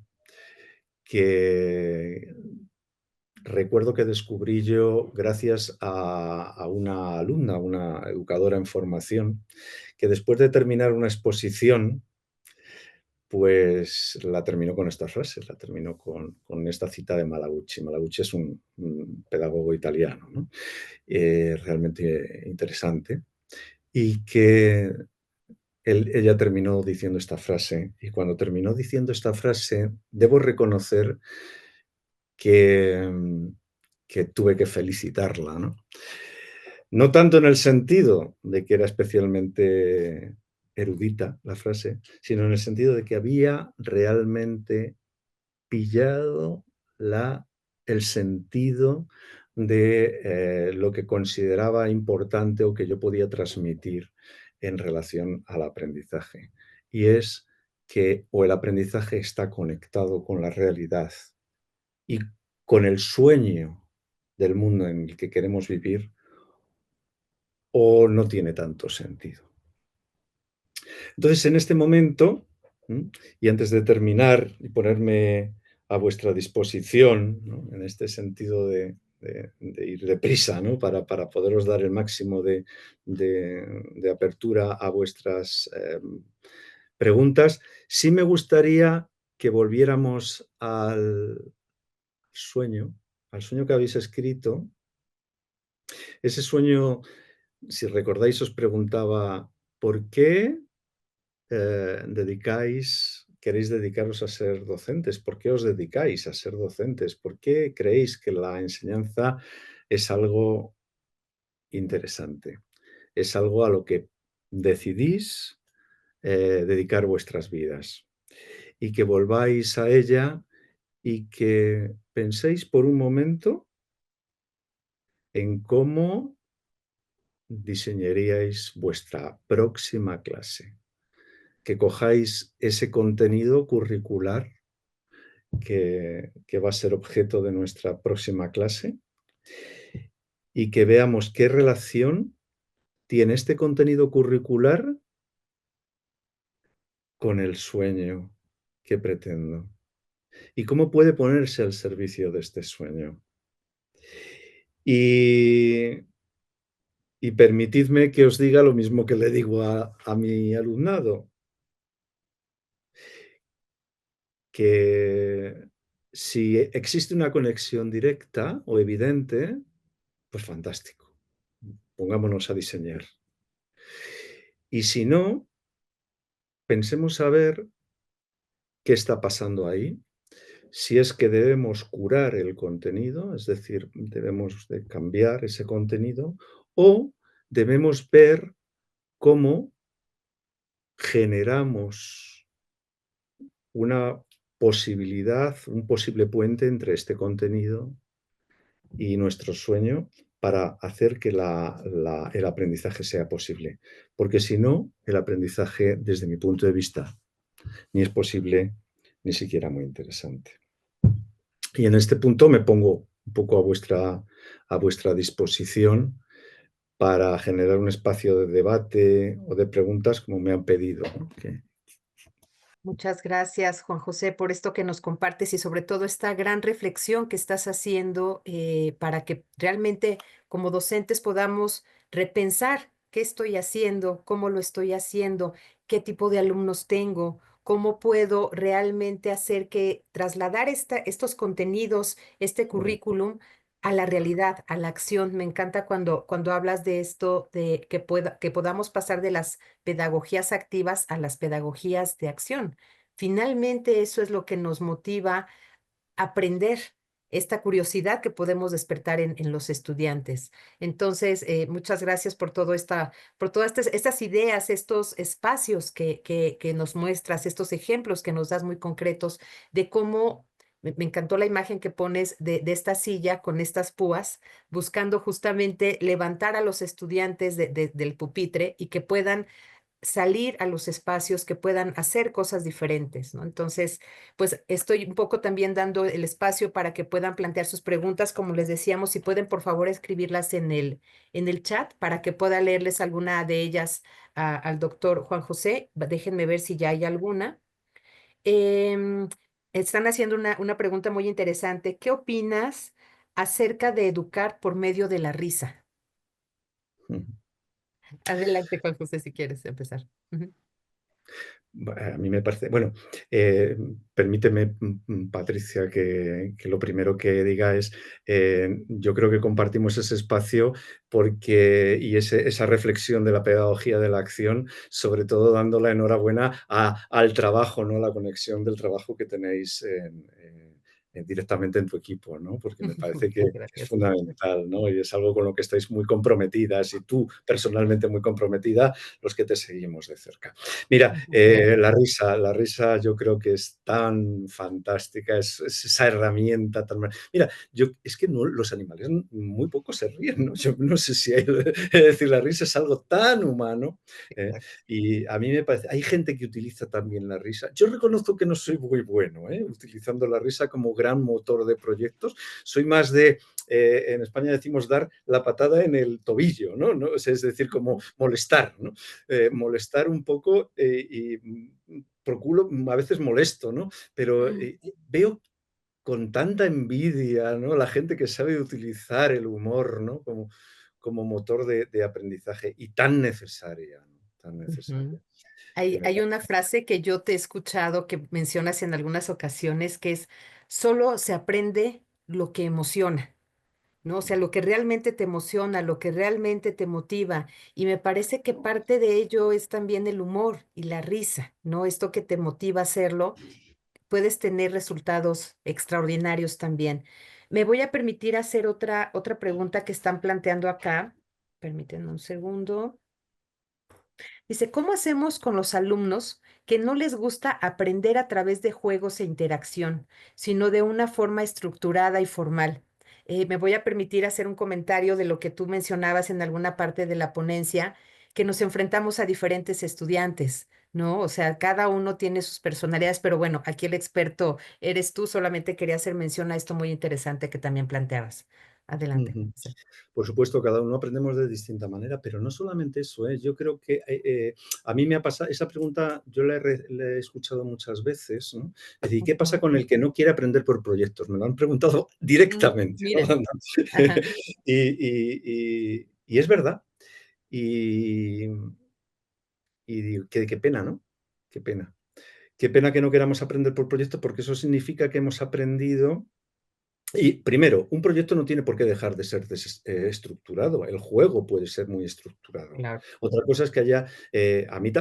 que recuerdo que descubrí yo gracias a una alumna, una educadora en formación, que después de terminar una exposición, pues la terminó con esta frase, la terminó con esta cita de Malaguchi. Malaguchi es un pedagogo italiano, ¿no? Realmente interesante, y que ella terminó diciendo esta frase, y cuando terminó diciendo esta frase, debo reconocer que, que tuve que felicitarla, ¿no? No tanto en el sentido de que era especialmente erudita la frase, sino en el sentido de que había realmente pillado el sentido de lo que consideraba importante o que yo podía transmitir en relación al aprendizaje. Y es que o el aprendizaje está conectado con la realidad y con el sueño del mundo en el que queremos vivir, o no tiene tanto sentido. Entonces, en este momento, y antes de terminar y ponerme a vuestra disposición, ¿no?, en este sentido de ir deprisa, ¿no?, para poderos dar el máximo de apertura a vuestras preguntas, sí me gustaría que volviéramos sueño, al sueño que habéis escrito. Ese sueño, si recordáis, os preguntaba, ¿por qué queréis dedicaros a ser docentes? ¿Por qué os dedicáis a ser docentes? ¿Por qué creéis que la enseñanza es algo interesante? Es algo a lo que decidís dedicar vuestras vidas y que volváis a ella y que penséis por un momento en cómo diseñaríais vuestra próxima clase. Que cojáis ese contenido curricular que va a ser objeto de nuestra próxima clase y que veamos qué relación tiene este contenido curricular con el sueño que pretendo y cómo puede ponerse al servicio de este sueño. Y permitidme que os diga lo mismo que le digo a mi alumnado, que si existe una conexión directa o evidente, pues fantástico, pongámonos a diseñar. Y si no, pensemos a ver qué está pasando ahí, si es que debemos curar el contenido, es decir, debemos de cambiar ese contenido, o debemos ver cómo generamos una posibilidad, un posible puente entre este contenido y nuestro sueño para hacer que el aprendizaje sea posible. Porque si no, el aprendizaje, desde mi punto de vista, ni es posible, ni siquiera muy interesante. Y en este punto me pongo un poco a vuestra disposición para generar un espacio de debate o de preguntas como me han pedido, ¿no? Muchas gracias, Juan José, por esto que nos compartes y sobre todo esta gran reflexión que estás haciendo para que realmente como docentes podamos repensar qué estoy haciendo, cómo lo estoy haciendo, qué tipo de alumnos tengo, cómo puedo realmente hacer que trasladar estos contenidos, este currículum a la realidad, a la acción. Me encanta cuando hablas de esto, de que podamos pasar de las pedagogías activas a las pedagogías de acción. Finalmente, eso es lo que nos motiva a aprender, esta curiosidad que podemos despertar en los estudiantes. Entonces, muchas gracias por todas estas ideas, estos espacios que nos muestras, estos ejemplos que nos das muy concretos de cómo. Me encantó la imagen que pones de esta silla con estas púas, buscando justamente levantar a los estudiantes del pupitre y que puedan salir a los espacios, que puedan hacer cosas diferentes, ¿no? Entonces, pues estoy un poco también dando el espacio para que puedan plantear sus preguntas, como les decíamos, si pueden por favor escribirlas en el chat para que pueda leerles alguna de ellas al doctor Juan José. Déjenme ver si ya hay alguna. Em, Están haciendo una pregunta muy interesante. ¿Qué opinas acerca de educar por medio de la risa? Ujú. Adelante, Juan José, si quieres empezar. Ujú. A mí me parece, bueno, permíteme, Patricia, que lo primero que diga es, yo creo que compartimos ese espacio porque, y esa reflexión de la pedagogía de la acción, sobre todo dando la enhorabuena al trabajo, ¿no? La conexión del trabajo que tenéis directamente en tu equipo, ¿no? Porque me parece que es Gracias. fundamental, ¿no? Y es algo con lo que estáis muy comprometidas y tú personalmente muy comprometida, los que te seguimos de cerca. Mira, Gracias. la risa yo creo que es tan fantástica, es esa herramienta tan... Mira, es que no, los animales muy poco se ríen, ¿no? Yo no sé si hay, es decir, la risa es algo tan humano, y a mí me parece, hay gente que utiliza también la risa. Yo reconozco que no soy muy bueno, utilizando la risa como gran motor de proyectos. Soy más de, en España decimos dar la patada en el tobillo, ¿no? ¿No? Es decir, como molestar, ¿no? Molestar un poco, y procuro, a veces molesto, ¿no? Pero veo con tanta envidia, ¿no? La gente que sabe utilizar el humor, ¿no? Como motor de aprendizaje y tan necesaria, ¿no? Tan Ujú. necesaria. Que me Hay parece. una frase que yo te he escuchado que mencionas en algunas ocasiones que es, solo se aprende lo que emociona, ¿no? O sea, lo que realmente te emociona, lo que realmente te motiva. Y me parece que parte de ello es también el humor y la risa, ¿no? Esto que te motiva a hacerlo, puedes tener resultados extraordinarios también. Me voy a permitir hacer otra pregunta que están planteando acá. Permítanme un segundo. Dice, ¿cómo hacemos con los alumnos que no les gusta aprender a través de juegos e interacción, sino de una forma estructurada y formal? Me voy a permitir hacer un comentario de lo que tú mencionabas en alguna parte de la ponencia, que nos enfrentamos a diferentes estudiantes, ¿no? O sea, cada uno tiene sus personalidades, pero bueno, aquí el experto eres tú, solamente quería hacer mención a esto muy interesante que también planteabas. Adelante. Ujú. Sí. Por supuesto, cada uno aprendemos de distinta manera, pero no solamente eso, ¿eh? Yo creo que a mí me ha pasado, esa pregunta yo la he escuchado muchas veces, ¿no? Es decir, ¿qué pasa Ujú. con el que no quiere aprender por proyectos? Me lo han preguntado directamente, ¿no? Mira. Ajá. Y es verdad. Y, y digo, qué pena, ¿no? Qué pena. Qué pena que no queramos aprender por proyectos, porque eso significa que hemos aprendido. Y primero, un proyecto no tiene por qué dejar de ser estructurado. El juego puede ser muy estructurado. Claro. Otra cosa es que haya, a mí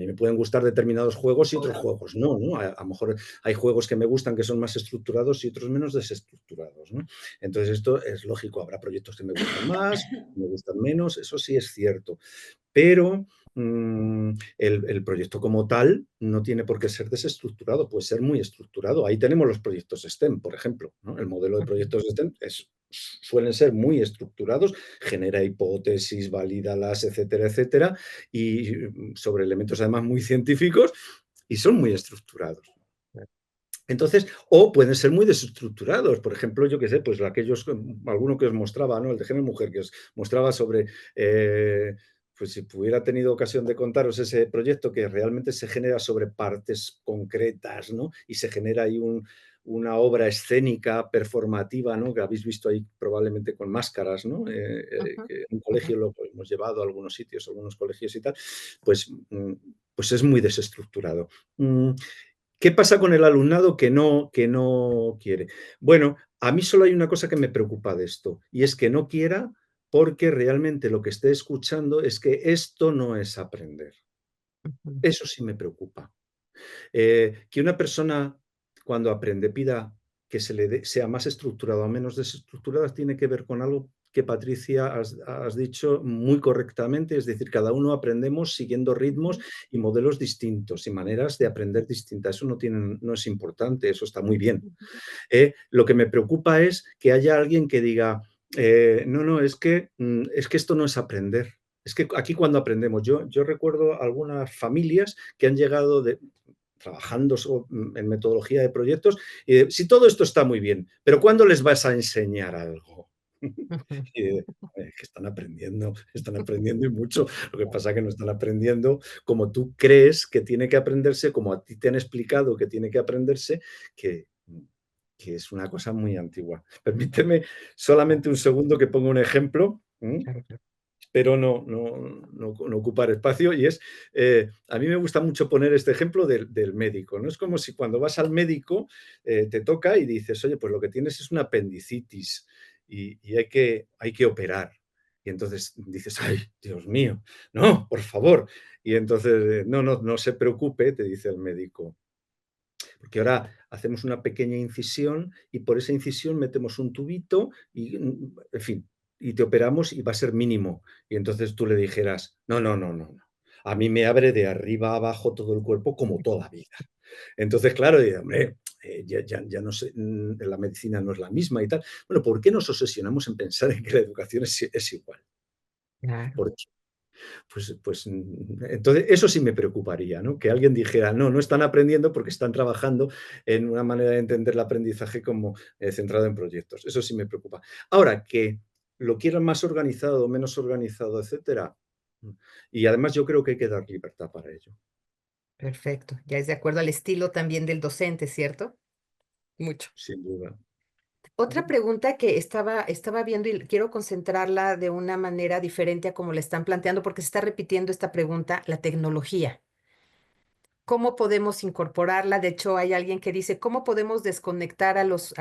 me pueden gustar determinados juegos y otros juegos no, ¿no? A lo mejor hay juegos que me gustan que son más estructurados y otros menos desestructurados, ¿no? Entonces esto es lógico, habrá proyectos que me gustan más, me gustan menos, eso sí es cierto. Pero el proyecto como tal no tiene por qué ser desestructurado, puede ser muy estructurado. Ahí tenemos los proyectos STEM, por ejemplo, ¿no? El modelo de Ujú. proyectos STEM suelen ser muy estructurados, genera hipótesis, valídalas, etcétera, etcétera, y sobre elementos además muy científicos, y son muy estructurados. Entonces, o pueden ser muy desestructurados. Por ejemplo, yo qué sé, pues aquellos, alguno que os mostraba, ¿no? El de género mujer, que os mostraba sobre, pues si hubiera tenido ocasión de contaros ese proyecto que realmente se genera sobre partes concretas, ¿no? Y se genera ahí una obra escénica, performativa, ¿no? Que habéis visto ahí probablemente con máscaras, ¿no? Ujú, Que en un ujú. colegio lo hemos llevado a algunos sitios, a algunos colegios y tal, pues, pues es muy desestructurado. ¿Qué pasa con el alumnado que no quiere? Bueno, a mí solo hay una cosa que me preocupa de esto, y es que no quiera porque realmente lo que esté escuchando es que esto no es aprender. Ujú. Eso sí me preocupa. Que una persona cuando aprende pida que sea más estructurada o menos desestructurada tiene que ver con algo que Patricia has dicho muy correctamente, es decir, cada uno aprendemos siguiendo ritmos Ujú, y modelos distintos y maneras de aprender distintas. Eso no es importante, eso está muy bien. ujú. Lo que me preocupa es que haya alguien que diga, no, no, es que esto no es aprender. Es que aquí cuando aprendemos, yo recuerdo algunas familias que han llegado trabajando en metodología de proyectos, y si todo esto está muy bien, pero ¿cuándo les vas a enseñar algo? Ujú. Y que están aprendiendo y mucho. Lo que pasa es que no están aprendiendo como tú crees que tiene que aprenderse, como a ti te han explicado que tiene que aprenderse, que, que es una cosa muy antigua. Permíteme Claro, solamente un segundo que ponga un ejemplo. claro, claro. Espero no ocupar espacio, y es, a mí me gusta mucho poner este ejemplo del médico, ¿no? Es como si cuando vas al médico, te toca y dices, oye, pues lo que tienes es una apendicitis y hay que operar. Y entonces dices, ay, Dios mío, no, por favor. Y entonces, no se preocupe, te dice el médico, porque ahora hacemos una pequeña incisión y por esa incisión metemos un tubito y, en fin, y te operamos y va a ser mínimo. Y entonces tú le dijeras, no. A mí me abre de arriba a abajo todo el cuerpo como toda vida. Entonces, claro, hombre, ya no sé, la medicina no es la misma y tal. Bueno, ¿por qué nos obsesionamos en pensar en que la educación es igual? Claro. ¿Por pues, entonces eso sí me preocuparía, ¿no? Que alguien dijera, no están aprendiendo porque están trabajando en una manera de entender el aprendizaje como centrado en proyectos. Eso sí me preocupa. Ahora, que lo quieran más organizado o menos organizado, etcétera. Y además yo creo que hay que dar libertad para ello, Perfecto. Ya es de acuerdo al estilo también del docente, ¿cierto? Mucho. sin duda. Otra pregunta que estaba viendo y quiero concentrarla de una manera diferente a como la están planteando, porque se está repitiendo esta pregunta, la tecnología. ¿Cómo podemos incorporarla? De hecho, hay alguien que dice, ¿cómo podemos desconectar a los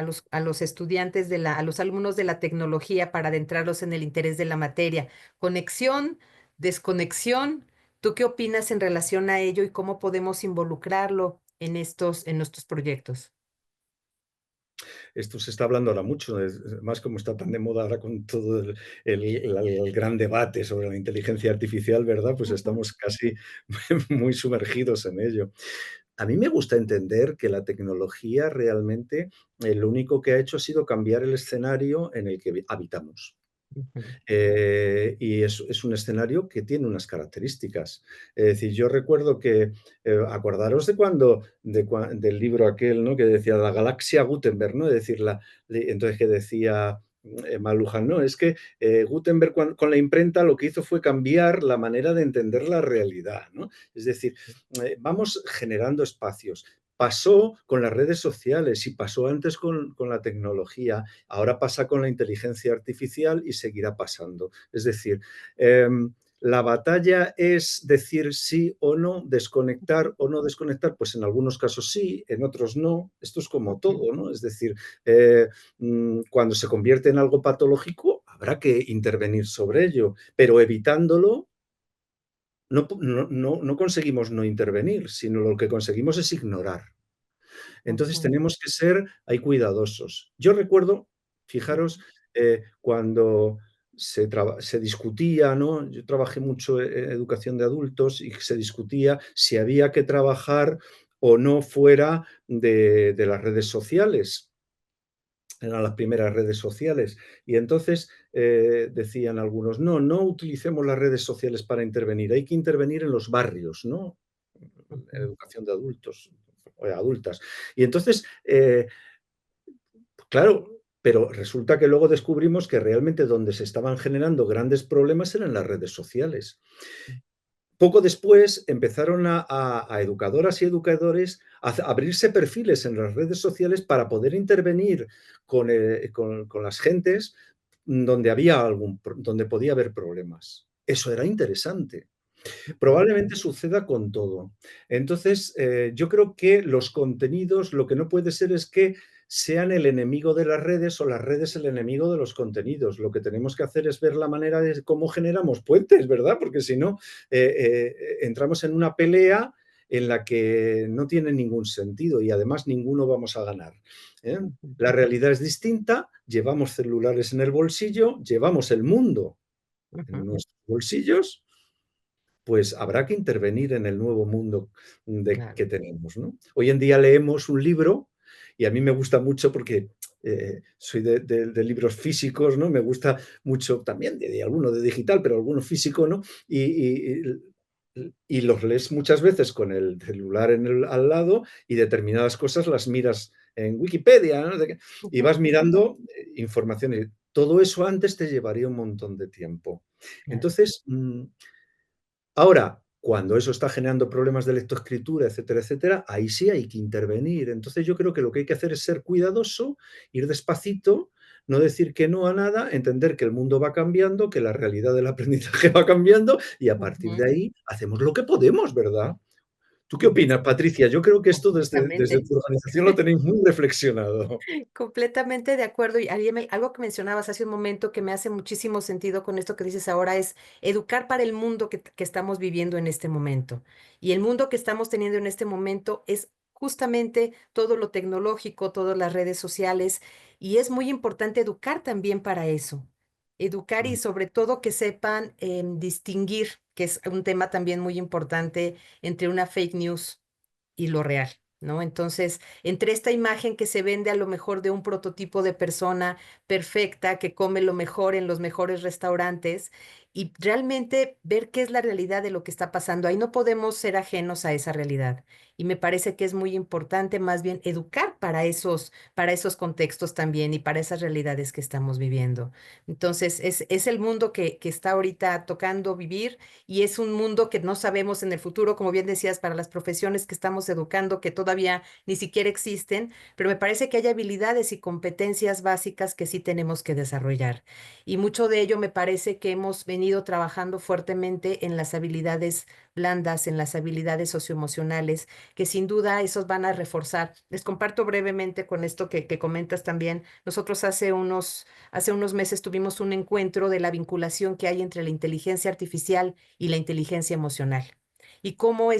estudiantes a los alumnos de la tecnología para adentrarlos en el interés de la materia? Conexión, desconexión. ¿Tú qué opinas en relación a ello y cómo podemos involucrarlo en nuestros proyectos? Esto se está hablando ahora mucho, más como está tan de moda ahora con todo el gran debate sobre la inteligencia artificial, ¿verdad? Pues Ujú, estamos casi muy sumergidos en ello. A mí me gusta entender que la tecnología realmente lo único que ha hecho ha sido cambiar el escenario en el que habitamos. ujú, Y es un escenario que tiene unas características. Es decir, yo recuerdo que, acordaros de del libro aquel, ¿no? Que decía la galaxia Gutenberg, ¿no? Es decir, entonces que decía McLuhan, no, es que Gutenberg con la imprenta lo que hizo fue cambiar la manera de entender la realidad, ¿no? Es decir, vamos generando espacios. Pasó con las redes sociales y pasó antes con la tecnología. Ahora pasa con la inteligencia artificial y seguirá pasando. Es decir, la batalla es decir sí o no, desconectar o no desconectar, pues en algunos casos sí, en otros no. Esto es como ujú, todo, ¿no? Es decir, cuando se convierte en algo patológico, habrá que intervenir sobre ello, pero evitándolo no conseguimos no intervenir, sino lo que conseguimos es ignorar. Entonces ujú, tenemos que ser ahí cuidadosos. Yo recuerdo, fijaros, ujú, cuando se discutía, ¿no? Yo trabajé mucho en educación de adultos y se discutía si había que trabajar o no fuera de las redes sociales. Eran las primeras redes sociales. Y entonces decían algunos, no utilicemos las redes sociales para intervenir, hay que intervenir en los barrios, ¿no? En ujú, educación de adultos o de adultas. Y entonces, claro, pero resulta que luego descubrimos que realmente donde se estaban generando grandes problemas eran las redes sociales. Poco después empezaron a educadoras y educadores abrirse perfiles en las redes sociales para poder intervenir con las gentes donde podía haber problemas. Eso era interesante. Probablemente suceda con todo. Entonces, yo creo que los contenidos, lo que no puede ser es que sean el enemigo de las redes o las redes el enemigo de los contenidos. Lo que tenemos que hacer es ver la manera de cómo generamos puentes, ¿verdad? Porque si no, entramos en una pelea en la que no tiene ningún sentido y además ninguno vamos a ganar, ¿eh? La realidad es distinta, llevamos celulares en el bolsillo, llevamos el mundo en nuestros bolsillos, pues habrá que intervenir en el nuevo mundo Claro. que tenemos, ¿no? Hoy en día leemos un libro y a mí me gusta mucho porque soy de libros físicos, ¿no? Me gusta mucho también de alguno de digital, pero alguno físico, ¿no? Y los lees muchas veces con el celular al lado y determinadas cosas las miras en Wikipedia, ¿no? Y vas mirando informaciones. Todo eso antes te llevaría un montón de tiempo. Claro. Entonces, ahora, cuando eso está generando problemas de lectoescritura, etcétera, etcétera, ahí sí hay que intervenir. Entonces yo creo que lo que hay que hacer es ser cuidadoso, ir despacito, no decir que no a nada, entender que el mundo va cambiando, que la realidad del aprendizaje va cambiando y a partir de Ujú. ahí hacemos lo que podemos, ¿verdad? ¿Tú qué Ujú. opinas, Patricia? Yo creo que esto desde Completamente. tu organización lo tenéis muy reflexionado. Completamente de acuerdo. Y algo que mencionabas hace un momento que me hace muchísimo sentido con esto que dices ahora es educar para el mundo que estamos viviendo en este momento. Y el mundo que estamos teniendo en este momento es justamente todo lo tecnológico, todas las redes sociales. Y es muy importante educar también para eso. Educar y sobre todo que sepan distinguir, que es un tema también muy importante entre una fake news y lo real, ¿no? Entonces, entre esta imagen que se vende a lo mejor de un prototipo de persona perfecta que come lo mejor en los mejores restaurantes y realmente ver qué es la realidad de lo que está pasando. Ahí no podemos ser ajenos a esa realidad. Y me parece que es muy importante más bien educar para esos contextos también y para esas realidades que estamos viviendo. Entonces, es el mundo que está ahorita tocando vivir y es un mundo que no sabemos en el futuro, como bien decías, para las profesiones que estamos educando, que todavía ni siquiera existen, pero me parece que hay habilidades y competencias básicas que sí tenemos que desarrollar. Y mucho de ello me parece que hemos venido trabajando fuertemente en las habilidades blandas, en las habilidades socioemocionales, que sin duda esos van a reforzar. Les comparto brevemente con esto que comentas también. Nosotros hace unos meses tuvimos un encuentro de la vinculación que hay entre la inteligencia artificial y la inteligencia emocional. Y cómo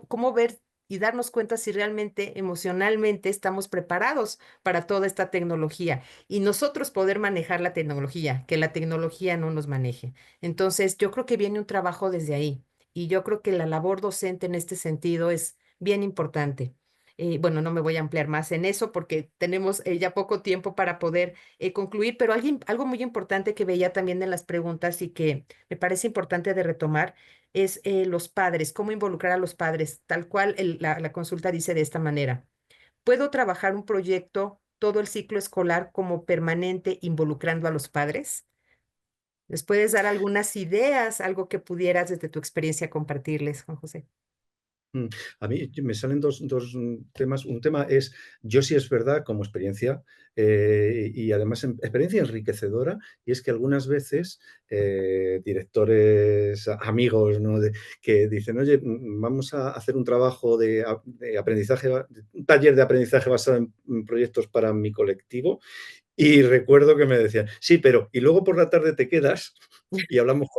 cómo ver y darnos cuenta si realmente emocionalmente estamos preparados para toda esta tecnología y nosotros poder manejar la tecnología, que la tecnología no nos maneje. Entonces, yo creo que viene un trabajo desde ahí y yo creo que la labor docente en este sentido es bien importante. Bueno, no me voy a ampliar más en eso porque tenemos ya poco tiempo para poder concluir, pero algo muy importante que veía también en las preguntas y que me parece importante de retomar es los padres, cómo involucrar a los padres, tal cual la consulta dice de esta manera. ¿Puedo trabajar un proyecto todo el ciclo escolar como permanente involucrando a los padres? ¿Les puedes dar algunas ideas, algo que pudieras desde tu experiencia compartirles, Juan José? Mm, A mí me salen dos temas. Un tema es, yo sí es verdad como experiencia, y además experiencia enriquecedora, y es que algunas veces directores, amigos, ¿no? Que dicen, oye, vamos a hacer un trabajo de aprendizaje, un taller de aprendizaje basado en proyectos para mi colectivo, y recuerdo que me decían, sí, pero y luego por la tarde te quedas y hablamos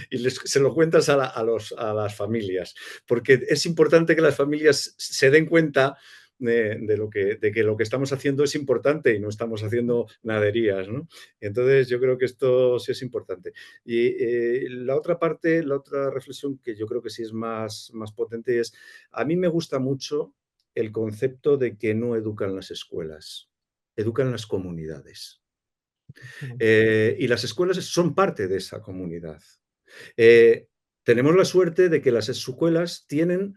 y se lo cuentas a las familias, porque es importante que las familias se den cuenta de que lo que estamos haciendo es importante y no estamos haciendo naderías, ¿no? Entonces yo creo que esto sí es importante. Y la otra parte, la otra reflexión que yo creo que sí es más potente es, a mí me gusta mucho el concepto de que no educan las escuelas, educan las comunidades. Ujú, Y las escuelas son parte de esa comunidad. Eh, Tenemos la suerte de que las escuelas tienen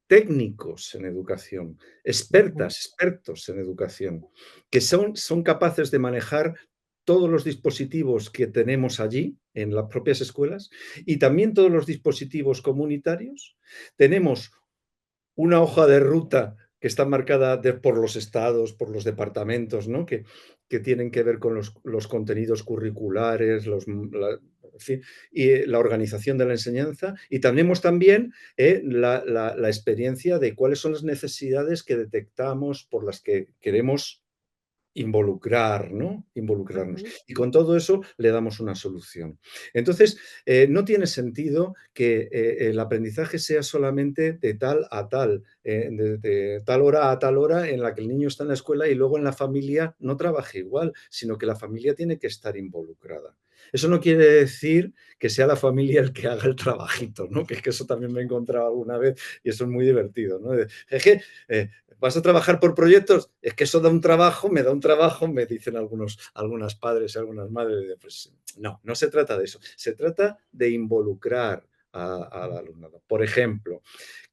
técnicos en educación, ujú, expertos en educación, que son capaces de manejar todos los dispositivos que tenemos allí en las propias escuelas y también todos los dispositivos comunitarios. Tenemos una hoja de ruta que está marcada por los estados, por los departamentos, ¿no? Que tienen que ver con los contenidos curriculares, en fin, y la organización de la enseñanza. Y tenemos también la experiencia de cuáles son las necesidades que detectamos por las que queremos involucrar, ¿no? Involucrarnos. Ujú. Y con todo eso le damos una solución. Entonces, no tiene sentido que el aprendizaje sea solamente de tal a tal, de tal hora a tal hora en la que el niño está en la escuela y luego en la familia no trabaje igual, sino que la familia tiene que estar involucrada. Eso no quiere decir que sea la familia el que haga el trabajito, ¿no? Que eso también me he encontrado alguna vez y eso es muy divertido, ¿no? Es que ¿vas a trabajar por proyectos? Es que eso da un trabajo, me da un trabajo, me dicen algunas padres y algunas madres. Pues no, no se trata de eso. Se trata de involucrar al alumnado. Por ejemplo,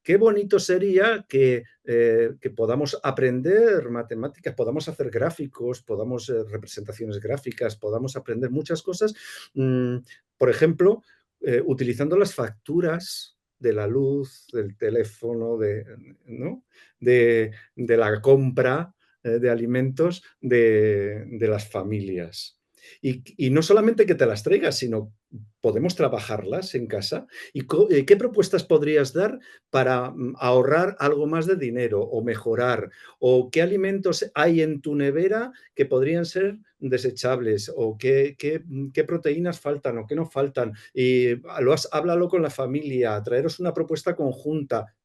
qué bonito sería que podamos aprender matemáticas, podamos hacer gráficos, podamos representaciones gráficas, podamos aprender muchas cosas. mm, por ejemplo, utilizando las facturas de la luz, del teléfono, ¿no? de la compra de alimentos de las familias. Y no solamente que te las traigas, sino podemos trabajarlas en casa. ¿Y qué propuestas podrías dar para ahorrar algo más de dinero o mejorar? ¿O qué alimentos hay en tu nevera que podrían ser desechables? ¿O qué proteínas faltan o qué no faltan? Y háblalo con la familia, traeros una propuesta conjunta.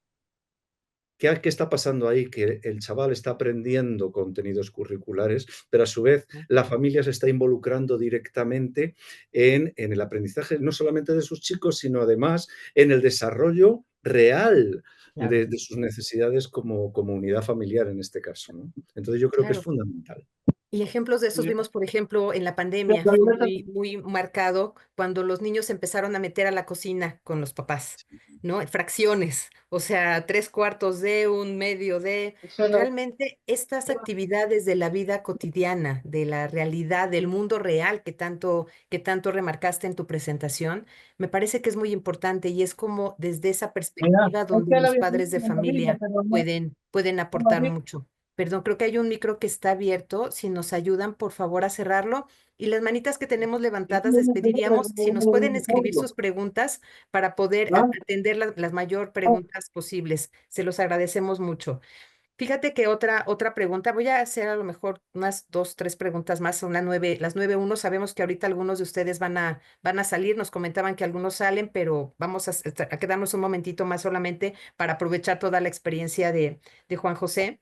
¿Qué está pasando ahí? Que el chaval está aprendiendo contenidos curriculares, pero a su vez la familia se está involucrando directamente en el aprendizaje, no solamente de sus chicos, sino además en el desarrollo real Claro, de sus necesidades como unidad familiar en este caso, ¿no? Entonces yo creo que es claro. fundamental. Y ejemplos de esos vimos, por ejemplo, en la pandemia, fue muy, muy marcado cuando los niños se empezaron a meter a la cocina con los papás, ¿no? En fracciones, o sea, tres cuartos de, un medio de. Realmente estas actividades de la vida cotidiana, de la realidad, del mundo real que tanto remarcaste en tu presentación, me parece que es muy importante y es como desde esa perspectiva donde los padres de familia pueden aportar mucho. Perdón, creo que hay un micro que está abierto. Si nos ayudan, por favor, a cerrarlo. Y las manitas que tenemos levantadas, despediríamos. Si nos pueden escribir sus preguntas para poder atender las mayor preguntas posibles. Se los agradecemos mucho. Fíjate que otra pregunta, voy a hacer a lo mejor unas dos, tres preguntas más, son las 9:01. Sabemos que ahorita algunos de ustedes van a salir, nos comentaban que algunos salen, pero vamos a quedarnos un momentito más solamente para aprovechar toda la experiencia de Juan José.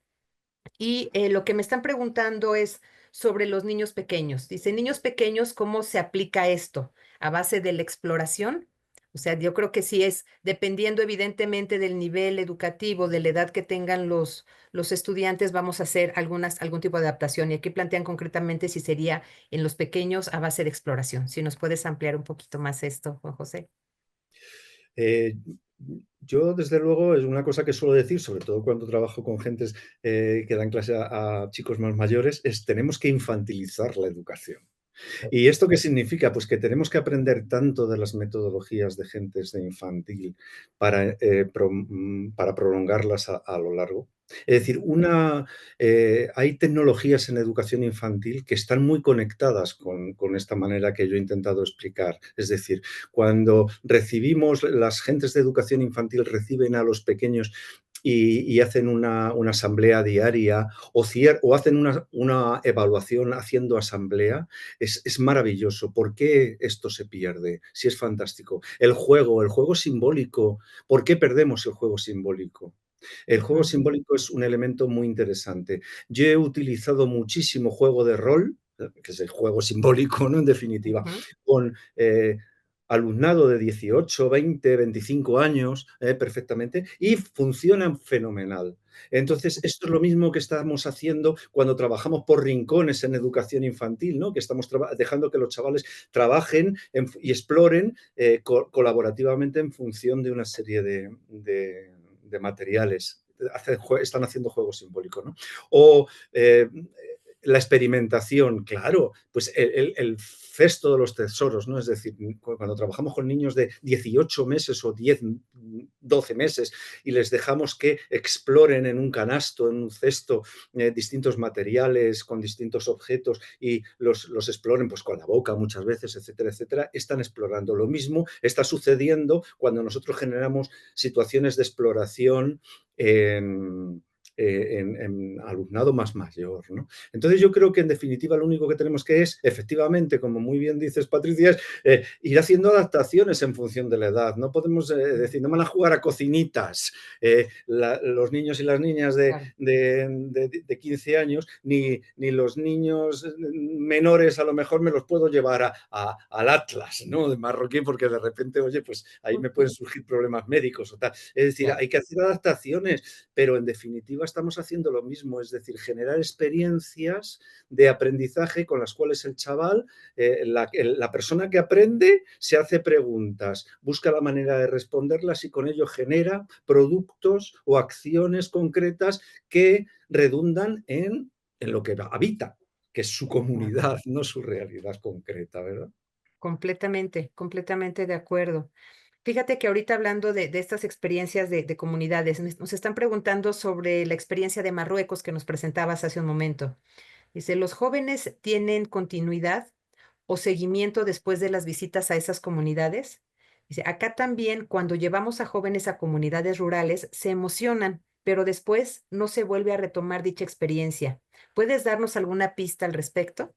Y lo que me están preguntando es sobre los niños pequeños. Dice, niños pequeños, ¿cómo se aplica esto? ¿A base de la exploración? O sea, yo creo que sí es, dependiendo evidentemente del nivel educativo, de la edad que tengan los estudiantes, vamos a hacer algún tipo de adaptación. Y aquí plantean concretamente si sería en los pequeños a base de exploración. Si nos puedes ampliar un poquito más esto, Juan José. Eh, yo, desde luego, es una cosa que suelo decir, sobre todo cuando trabajo con gentes que dan clase a chicos más mayores, es tenemos que infantilizar la educación. ¿Y esto qué significa? Pues que tenemos que aprender tanto de las metodologías de gentes de infantil para prolongarlas a lo largo. Es decir, hay tecnologías en educación infantil que están muy conectadas con esta manera que yo he intentado explicar. Es decir, cuando las gentes de educación infantil reciben a los pequeños y hacen una asamblea diaria o hacen una evaluación haciendo asamblea, es maravilloso. ¿Por qué esto se pierde? Si es fantástico. El juego simbólico. ¿Por qué perdemos el juego simbólico? El juego Ujú, simbólico es un elemento muy interesante. Yo he utilizado muchísimo juego de rol, que es el juego simbólico, ¿no? En definitiva, ujú, con alumnado de 18, 20, 25 años, perfectamente, y funcionan fenomenal. Entonces, esto es lo mismo que estamos haciendo cuando trabajamos por rincones en educación infantil, ¿no? Que estamos dejando que los chavales trabajen y exploren colaborativamente en función de una serie de materiales. Están haciendo juegos simbólicos, ¿no? O La experimentación, claro, pues el cesto de los tesoros, ¿no? Es decir, cuando trabajamos con niños de 18 meses o 10, 12 meses y les dejamos que exploren en un canasto, en un cesto, distintos materiales con distintos objetos y los exploren pues con la boca muchas veces, etcétera, etcétera, están explorando. Lo mismo está sucediendo cuando nosotros generamos situaciones de exploración en alumnado más mayor, ¿no? Entonces yo creo que en definitiva lo único que tenemos que es, efectivamente, como muy bien dices Patricia, es ir haciendo adaptaciones en función de la edad. No podemos decir, no van a jugar a cocinitas los niños y las niñas Claro. de 15 años, ni los niños menores a lo mejor me los puedo llevar al Atlas, ¿no? De marroquí, porque de repente, oye, pues ahí me pueden surgir problemas médicos o tal. Es decir, Claro. hay que hacer adaptaciones, pero en definitiva estamos haciendo lo mismo, es decir, generar experiencias de aprendizaje con las cuales el chaval, la persona que aprende, se hace preguntas, busca la manera de responderlas y con ello genera productos o acciones concretas que redundan en lo que habita, que es su Claro. comunidad, no su realidad concreta, ¿verdad? Completamente, completamente de acuerdo. Fíjate que ahorita hablando de estas experiencias de comunidades, nos están preguntando sobre la experiencia de Marruecos que nos presentabas hace un momento. Dice, ¿los jóvenes tienen continuidad o seguimiento después de las visitas a esas comunidades? Dice, acá también cuando llevamos a jóvenes a comunidades rurales se emocionan, pero después no se vuelve a retomar dicha experiencia. ¿Puedes darnos alguna pista al respecto?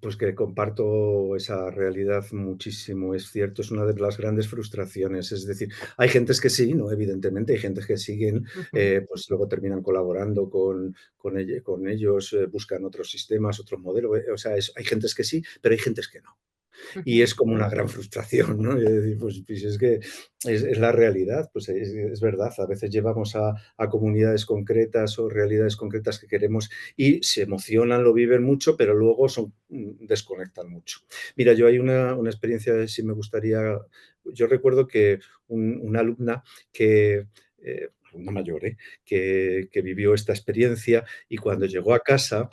Pues que comparto esa realidad muchísimo, es cierto, es una de las grandes frustraciones. Es decir, hay gentes que sí, ¿no? Evidentemente, hay gentes que siguen, Ujú, pues luego terminan colaborando con ellos, buscan otros sistemas, otros modelos. O sea, hay gentes que sí, pero hay gentes que no. Y ujú. es como una gran frustración, ¿no? Y decir, pues es que es la realidad, pues es verdad, a veces llevamos a comunidades concretas o realidades concretas que queremos y se emocionan, lo viven mucho, pero luego desconectan mucho. Mira, yo hay una experiencia, si me gustaría, yo recuerdo que una alumna que... alumna mayor, que vivió esta experiencia y cuando llegó a casa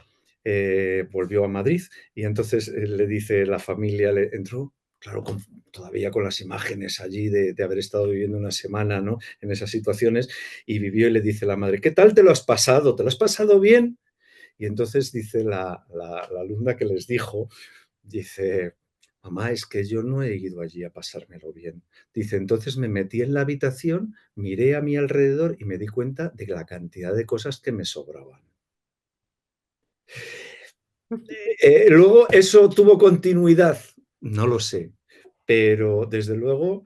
volvió a Madrid y entonces le dice la familia, le entró, claro, todavía con las imágenes allí de haber estado viviendo una semana, ¿no? En esas situaciones y vivió y le dice la madre, ¿qué tal te lo has pasado? ¿Te lo has pasado bien? Y entonces dice la alumna que les dijo, dice, mamá, es que yo no he ido allí a pasármelo bien. Dice, entonces me metí en la habitación, miré a mi alrededor y me di cuenta de la cantidad de cosas que me sobraban. Luego, ¿eso tuvo continuidad? No lo sé, pero desde luego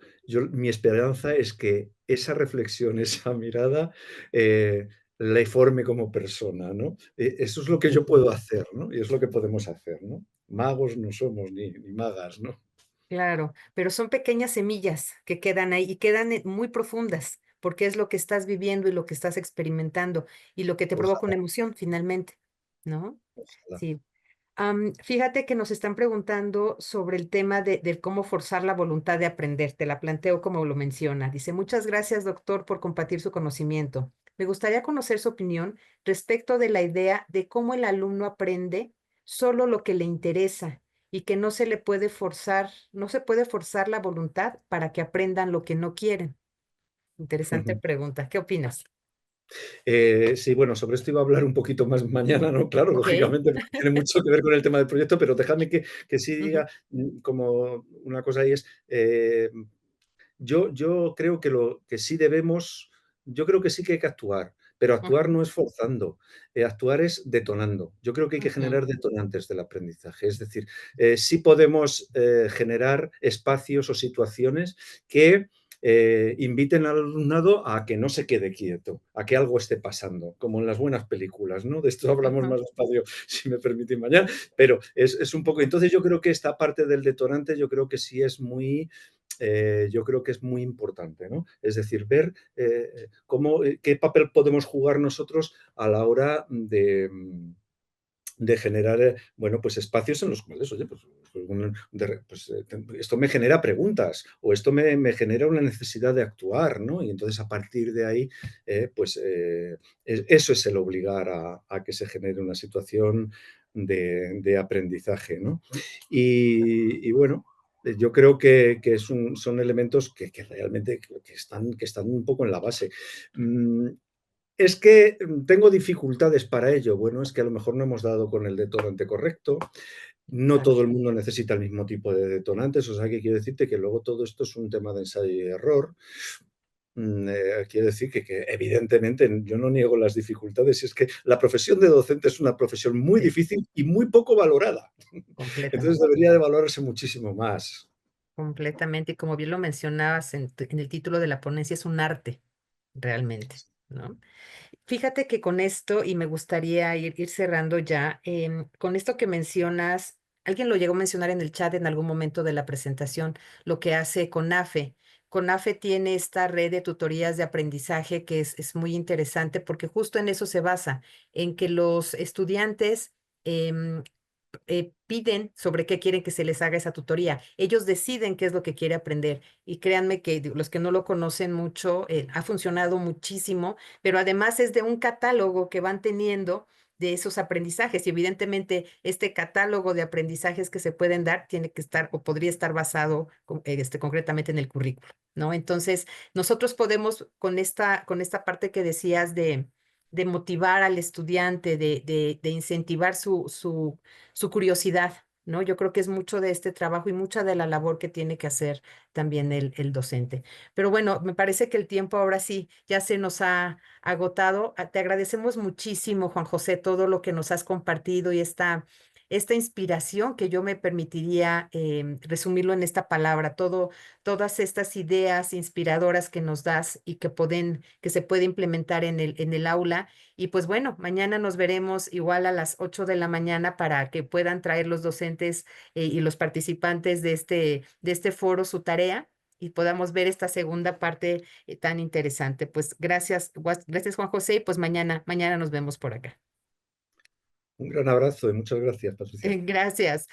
mi esperanza es que esa reflexión, esa mirada, le forme como persona, ¿no? Eso es lo que yo puedo hacer, ¿no? Y es lo que podemos hacer, ¿no? Magos no somos ni magas, ¿no? Claro, pero son pequeñas semillas que quedan ahí y quedan muy profundas, porque es lo que estás viviendo y lo que estás experimentando y lo que te provoca Ojalá, una emoción finalmente, ¿no? ojalá. Sí. Fíjate que nos están preguntando sobre el tema de cómo forzar la voluntad de aprender. Te la planteo como lo menciona. Dice, muchas gracias, doctor, por compartir su conocimiento. Me gustaría conocer su opinión respecto de la idea de cómo el alumno aprende solo lo que le interesa y que no se le puede forzar, no se puede forzar la voluntad para que aprendan lo que no quieren. Interesante pregunta. ¿Qué opinas? Sí, bueno, sobre esto iba a hablar un poquito más mañana, ¿no? Claro, Ok. lógicamente, porque tiene mucho que ver con el tema del proyecto, pero déjame que sí Ujú, diga como una cosa ahí es, yo creo que sí debemos, yo creo que sí que hay que actuar, pero actuar ujú, no es forzando, actuar es detonando. Yo creo que hay que ujú, generar detonantes del aprendizaje, es decir, sí podemos generar espacios o situaciones que inviten al alumnado a que no se quede quieto, a que algo esté pasando, como en las buenas películas, ¿no? De esto hablamos ujú. más despacio, si me permiten mañana, pero es un poco, entonces yo creo que esta parte del detonante, yo creo que sí es muy, yo creo que es muy importante, ¿no? Es decir, ver qué papel podemos jugar nosotros a la hora de generar, bueno, pues espacios en los cuales, oye, pues esto me genera preguntas o esto me genera una necesidad de actuar, ¿no? Y entonces a partir de ahí, eso es el obligar a que se genere una situación de aprendizaje, ¿no? Y bueno, yo creo que son elementos que realmente que están un poco en la base. Es que tengo dificultades para ello. Bueno, es que a lo mejor no hemos dado con el detonante correcto. No Claro. todo el mundo necesita el mismo tipo de detonantes, o sea que quiero decirte que luego todo esto es un tema de ensayo y error. Quiero decir que evidentemente yo no niego las dificultades, y es que la profesión de docente es una profesión muy Sí, difícil y muy poco valorada. Entonces completamente. debería de valorarse muchísimo más. Completamente. Y como bien lo mencionabas en el título de la ponencia, es un arte, realmente, ¿no? Fíjate que con esto, y me gustaría ir cerrando ya, con esto que mencionas, alguien lo llegó a mencionar en el chat en algún momento de la presentación, lo que hace CONAFE. CONAFE tiene esta red de tutorías de aprendizaje que es muy interesante porque justo en eso se basa, en que los estudiantes em, piden sobre qué quieren que se les haga esa tutoría. Ellos deciden qué es lo que quiere aprender y créanme que los que no lo conocen mucho, ha funcionado muchísimo, pero además es de un catálogo que van teniendo de esos aprendizajes y evidentemente este catálogo de aprendizajes que se pueden dar tiene que estar o podría estar basado concretamente en el currículo, ¿no? Entonces, nosotros podemos con esta parte que decías de motivar al estudiante, de incentivar su curiosidad, ¿no? Yo creo que es mucho de este trabajo y mucha de la labor que tiene que hacer también el docente. Pero bueno, me parece que el tiempo ahora sí ya se nos ha agotado. Te agradecemos muchísimo, Juan José, todo lo que nos has compartido y esta inspiración que yo me permitiría resumirlo en esta palabra, todas estas ideas inspiradoras que nos das y que se puede implementar en el aula. Y pues bueno, mañana nos veremos igual a las 8 de la mañana para que puedan traer los docentes y los participantes de este foro su tarea y podamos ver esta segunda parte tan interesante. Pues gracias, gracias Juan José, y pues mañana nos vemos por acá. Un gran abrazo y muchas gracias, Patricia. Gracias.